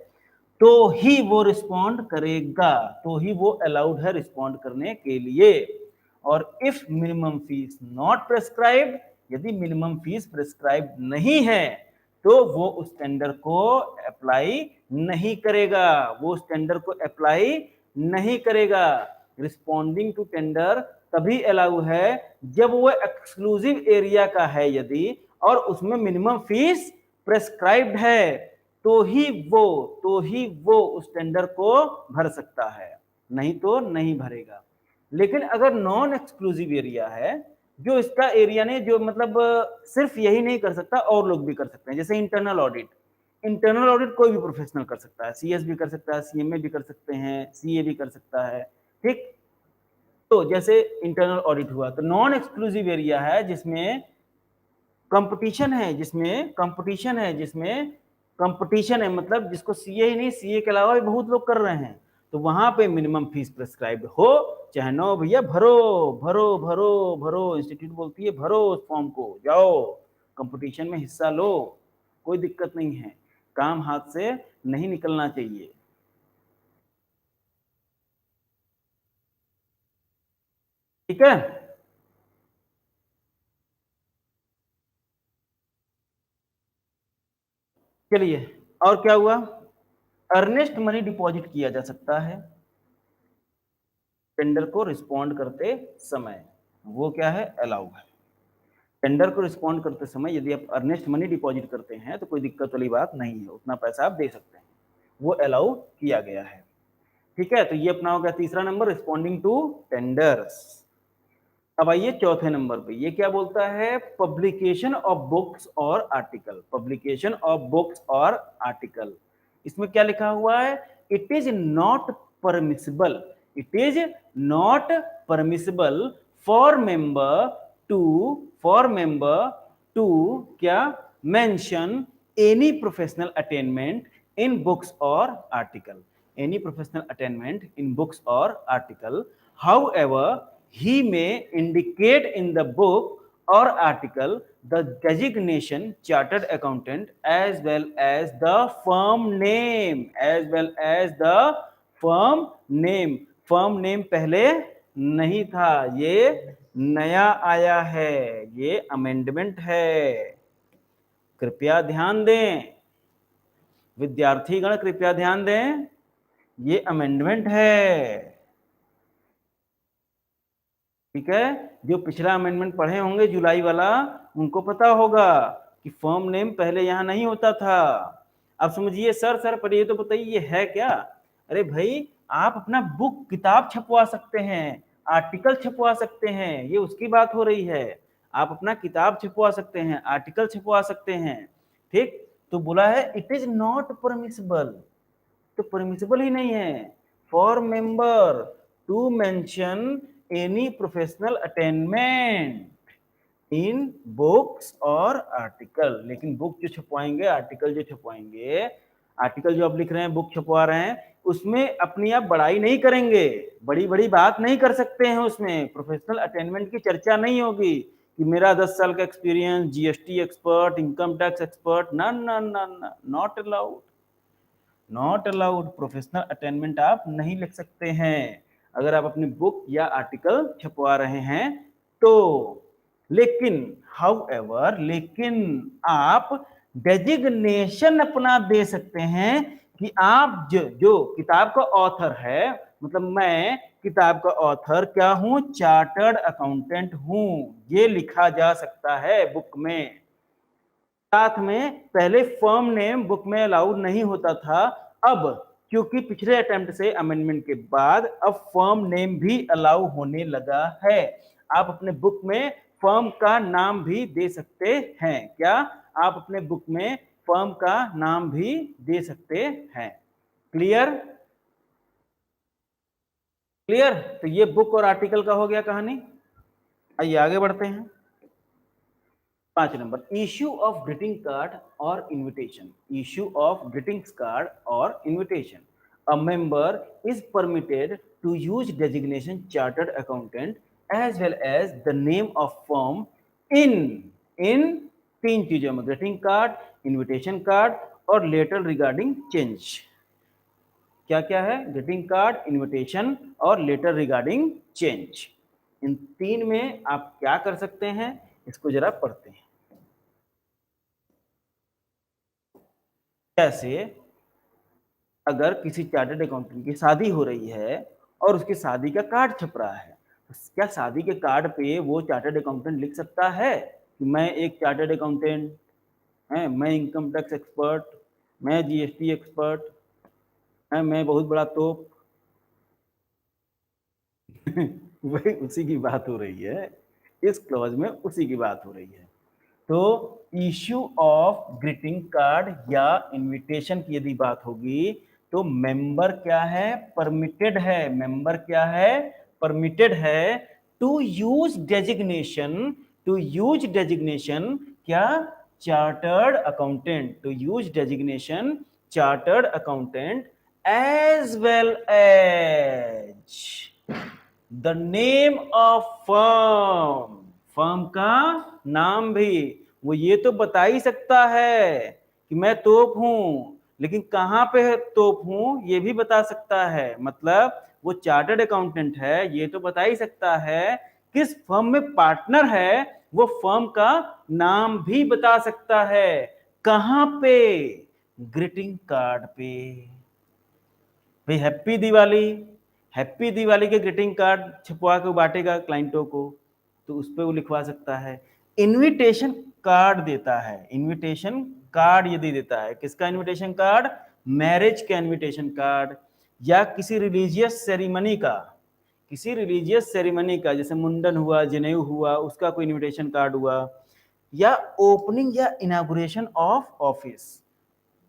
तो ही वो रिस्पॉन्ड करेगा, तो ही वो अलाउड है रिस्पॉन्ड करने के लिए। और if minimum fees not prescribed, यदि मिनिमम फीस प्रेस्क्राइब नहीं है तो वो उस टेंडर को अप्लाई नहीं करेगा, वो उस टेंडर को अप्लाई नहीं करेगा। रिस्पॉन्डिंग टू टेंडर तभी अलाउ है जब वो एक्सक्लूसिव एरिया का है यदि, और उसमें मिनिमम फीस प्रेस्क्राइब्ड है, तो ही वो उस टेंडर को भर सकता है, नहीं तो नहीं भरेगा। लेकिन अगर नॉन एक्सक्लूसिव एरिया है, जो इसका एरिया नहीं, जो मतलब सिर्फ यही नहीं कर सकता, और लोग भी कर सकते हैं, जैसे इंटरनल ऑडिट। इंटरनल ऑडिट कोई भी प्रोफेशनल कर सकता है, सीएस भी कर सकता है, सीएमए भी कर सकते हैं, सीए भी कर सकता है, ठीक। तो जैसे इंटरनल ऑडिट हुआ तो नॉन एक्सक्लूसिव एरिया है जिसमें कंपटीशन है, कंपटीशन है, मतलब जिसको सीए ही नहीं, सीए के अलावा भी बहुत लोग कर रहे हैं, तो वहां पे मिनिमम फीस प्रेस्क्राइब्ड हो चाहे नो, भैया भरो भरो भरो भरो, इंस्टीट्यूट बोलती है भरो उस फॉर्म को, जाओ कंपटीशन में हिस्सा लो, कोई दिक्कत नहीं है, काम हाथ से नहीं निकलना चाहिए। ठीक है, चलिए और क्या हुआ। अर्नेस्ट मनी डिपॉजिट किया जा सकता है टेंडर को रिस्पॉन्ड करते समय, वो क्या है, अलाउ है। टेंडर को रिस्पॉन्ड करते समय यदि आप अर्नेस्ट मनी डिपॉजिट करते हैं तो कोई दिक्कत वाली बात नहीं है, उतना पैसा आप दे सकते हैं, वो अलाउ किया गया है। ठीक है, तो ये अपना हो गया तीसरा नंबर, रिस्पॉन्डिंग टू टेंडर्स। अब आइए चौथे नंबर पे, ये क्या बोलता है, पब्लिकेशन ऑफ बुक्स और आर्टिकल। पब्लिकेशन ऑफ बुक्स और आर्टिकल, इसमें क्या लिखा हुआ है, it is not permissible, it is not permissible for member to क्या, mention any professional attainment in books और article, any professional attainment in books और article. However, he may indicate in the book or article the designation chartered accountant as well as the firm name, as well as the firm name। firm name पहले नहीं था, ये नया आया है, ये अमेंडमेंट है, कृपया ध्यान दें विद्यार्थीगण, कृपया ध्यान दें, ये अमेंडमेंट है। ठीक है, जो पिछला अमेंडमेंट पढ़े होंगे जुलाई वाला, उनको पता होगा कि फर्म नेम पहले यहां नहीं होता था। अब समझिए, सर पर ये तो बताइए ये है क्या। अरे भाई, आप अपना बुक किताब छपवा सकते हैं, आर्टिकल छपवा सकते हैं, ये उसकी बात हो रही है। आप अपना किताब छपवा सकते हैं, आर्टिकल छपवा सकते हैं, ठीक। तो बोला है इट इज नॉट परमिसिबल, तो परमिसिबल ही नहीं है for member to mention any professional attainment in books और आर्टिकल। लेकिन बुक जो छपवाएंगे, आर्टिकल जो छपवाएंगे, आर्टिकल जो आप लिख रहे हैं, बुक छपवा रहे हैं, उसमें अपनी आप बड़ाई नहीं करेंगे, बड़ी बड़ी बात नहीं कर सकते हैं, उसमें प्रोफेशनल अटेनमेंट की चर्चा नहीं होगी कि मेरा 10 साल का experience, GST expert, income tax expert, ना ना ना ना, not allowed, not allowed. Professional attainment आप नहीं लिख सकते हैं अगर आप अपनी बुक या आर्टिकल छपवा रहे हैं तो। लेकिन हाउएवर, लेकिन आप डेजिग्नेशन अपना दे सकते हैं कि आप जो किताब का ऑथर है, मतलब मैं किताब का ऑथर क्या हूं, चार्टर्ड अकाउंटेंट हूं, ये लिखा जा सकता है बुक में। साथ में पहले फर्म नेम बुक में अलाउड नहीं होता था, अब क्योंकि पिछले अटेम्प्ट से अमेंडमेंट के बाद अब फर्म नेम भी अलाउ होने लगा है। आप अपने बुक में फर्म का नाम भी दे सकते हैं। क्या आप अपने बुक में फर्म का नाम भी दे सकते हैं? क्लियर? क्लियर? तो ये बुक और आर्टिकल का हो गया कहानी। आइए आगे बढ़ते हैं। 5 number, issue of greeting card और invitation. Issue of greetings card और invitation. A member is permitted to use designation chartered accountant as well as the name of firm in 3 चीजों में, ग्रीटिंग कार्ड, इनविटेशन कार्ड और लेटर रिगार्डिंग चेंज। क्या क्या है? ग्रीटिंग कार्ड, इनविटेशन और लेटर रिगार्डिंग चेंज। इन 3 में आप क्या कर सकते हैं, इसको जरा पढ़ते हैं। कैसे? अगर किसी चार्टर्ड अकाउंटेंट की शादी हो रही है और उसकी शादी का कार्ड छप रहा है, तो क्या शादी के कार्ड पे वो चार्टर्ड अकाउंटेंट लिख सकता है कि मैं एक चार्टर्ड अकाउंटेंट है, मैं इनकम टैक्स एक्सपर्ट, मैं जीएसटी एक्सपर्ट है, मैं बहुत बड़ा तोप? वही उसी की बात हो रही है, इस क्लॉज में उसी की बात हो रही है। तो इश्यू ऑफ ग्रीटिंग कार्ड या इनविटेशन की यदि बात होगी तो मेंबर क्या है? परमिटेड है। मेंबर क्या है? परमिटेड है to use designation, to use designation क्या? Chartered accountant, to use designation chartered accountant as well as the name of firm, firm का नाम भी। वो ये तो बता ही सकता है कि मैं तोप हूं, लेकिन कहां पे तोप हूं ये भी बता सकता है। मतलब वो चार्टर्ड अकाउंटेंट है, ये तो बता ही सकता है किस फर्म में पार्टनर है, वो फर्म का नाम भी बता सकता है। कहां पे? ग्रीटिंग कार्ड पे। भाई हैप्पी दिवाली, हैप्पी दिवाली के ग्रीटिंग कार्ड छपवा के बांटेगा क्लाइंटों को, तो उस पर वो लिखवा सकता है। इनविटेशन कार्ड देता है, इनविटेशन कार्ड यदि देता है, किसका इनविटेशन कार्ड? मैरिज का इनविटेशन कार्ड, या किसी रिलीजियस सेरेमनी का, किसी रिलीजियस सेरेमनी का, जैसे मुंडन हुआ, जनेऊ हुआ, उसका कोई इनविटेशन कार्ड हुआ, या ओपनिंग या इनॉग्रेशन ऑफ ऑफिस,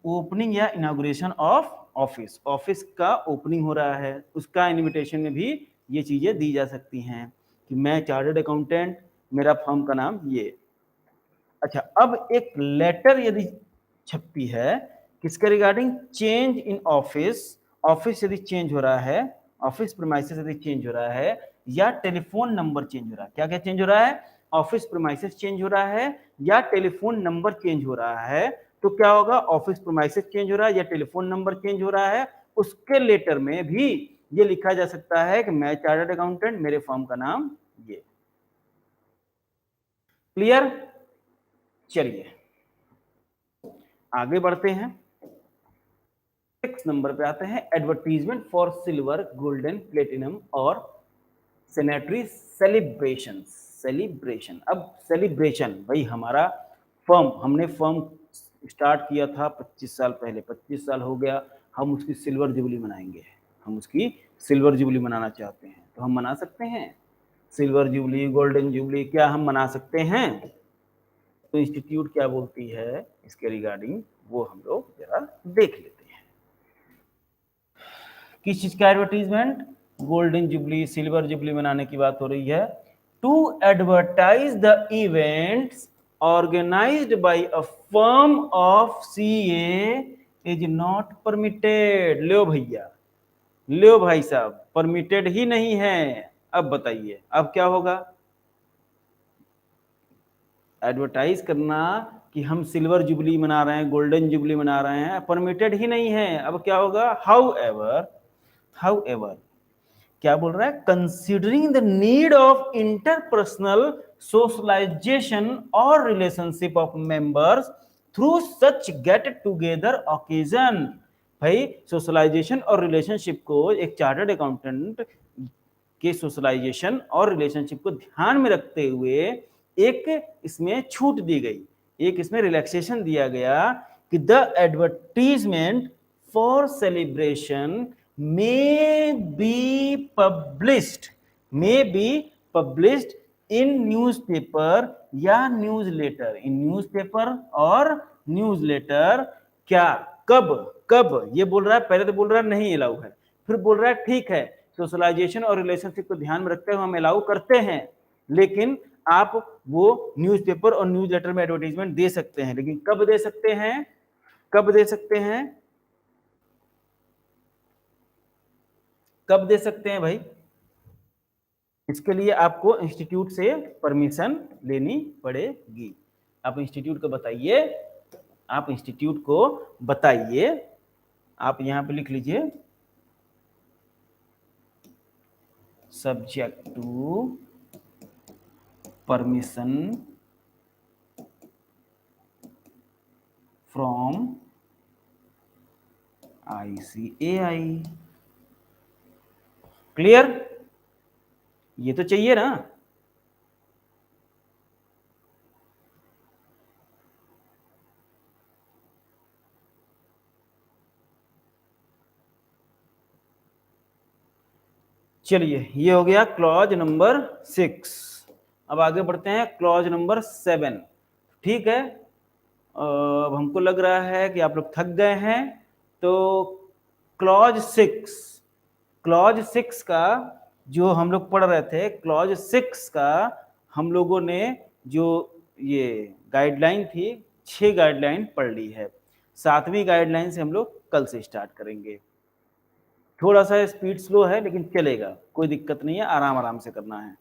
ओपनिंग या इनॉग्रेशन ऑफ ऑफिस, ऑफिस का ओपनिंग हो रहा है, उसका इनविटेशन में भी ये चीजें दी जा सकती हैं कि मैं चार्टर्ड अकाउंटेंट, मेरा फर्म का नाम ये। अच्छा, अब एक लेटर यदि छपती है किसके regarding? Change in office, office यदि चेंज हो रहा है, ऑफिस प्रीमाइसेस यदि चेंज हो रहा है, या टेलीफोन नंबर चेंज हो रहा है। क्या क्या चेंज हो रहा है? ऑफिस प्रीमाइसेस चेंज हो रहा है या टेलीफोन नंबर चेंज हो रहा है। तो क्या होगा? ऑफिस प्रीमाइसेस चेंज हो रहा है या टेलीफोन नंबर चेंज हो रहा है, उसके लेटर में भी ये लिखा जा सकता है कि मैं चार्टर्ड अकाउंटेंट, मेरे फर्म का नाम ये। क्लियर? चलिए आगे बढ़ते हैं। 6 नंबर पे आते हैं, advertisement for silver, golden, platinum और सैनिटरी सेलिब्रेशन। सेलिब्रेशन, अब सेलिब्रेशन, भाई हमारा फर्म, हमने फर्म स्टार्ट किया था 25 साल पहले, 25 साल हो गया, हम उसकी सिल्वर जुबली मनाएंगे, हम उसकी सिल्वर जुबली मनाना चाहते हैं, तो हम मना सकते हैं सिल्वर जुबली, गोल्डन जुबली, क्या हम मना सकते हैं? तो इंस्टीट्यूट क्या बोलती है इसके रिगार्डिंग, वो हम लोग जरा देख लेते हैं। किस चीज का advertisement? Golden jubilee, silver jubilee मनाने की बात हो रही है। To advertise the events organized by a firm of CA is not permitted। लो भैया, लो भाई साहब, परमिटेड ही नहीं है। अब बताइए अब क्या होगा? एडवर्टाइज करना कि हम सिल्वर जुबली मना रहे हैं, गोल्डन जुबली मना रहे हैं, परमिटेड ही नहीं है। अब क्या होगा? हाउएवर, हाउएवर क्या बोल रहा है? Considering the need of interpersonal socialization और relationship of members through such get together occasion. भाई सोशलाइजेशन और रिलेशनशिप को, एक चार्टर्ड अकाउंटेंट के सोशलाइजेशन और रिलेशनशिप को ध्यान में रखते हुए एक इसमें छूट दी गई, एक इसमें रिलैक्सेशन दिया गया कि the advertisement for celebration may be published in newspaper या न्यूज़लेटर, इन न्यूज़पेपर और न्यूज़लेटर क्या, कब कब ये बोल रहा है, पहले तो बोल रहा है नहीं अलाउ है, फिर बोल रहा है ठीक है सोशलाइजेशन और रिलेशनशिप को ध्यान में रखते हुए हम अलाउ करते हैं, लेकिन आप वो न्यूज़पेपर और न्यूज़लेटर में एडवर्टाइजमेंट दे सकते हैं, लेकिन कब दे सकते हैं, कब दे सकते हैं, कब दे सकते हैं भाई? इसके लिए आपको इंस्टीट्यूट से परमिशन लेनी पड़ेगी। आप इंस्टीट्यूट को बताइए, आप इंस्टीट्यूट को बताइए, आप यहां पे लिख लीजिए subject to permission from ICAI। Clear? ये तो चाहिए ना। चलिए ये हो गया क्लॉज नंबर 6। अब आगे बढ़ते हैं क्लॉज नंबर 7। ठीक है, अब हमको लग रहा है कि आप लोग थक गए हैं, तो क्लॉज 6, क्लॉज 6 का जो हम लोग पढ़ रहे थे, क्लॉज 6 का हम लोगों ने जो ये गाइडलाइन थी, 6 गाइडलाइन पढ़ ली है। 7वीं गाइडलाइन से हम लोग कल से स्टार्ट करेंगे। थोड़ा सा स्पीड स्लो है लेकिन चलेगा, कोई दिक्कत नहीं है, आराम आराम से करना है।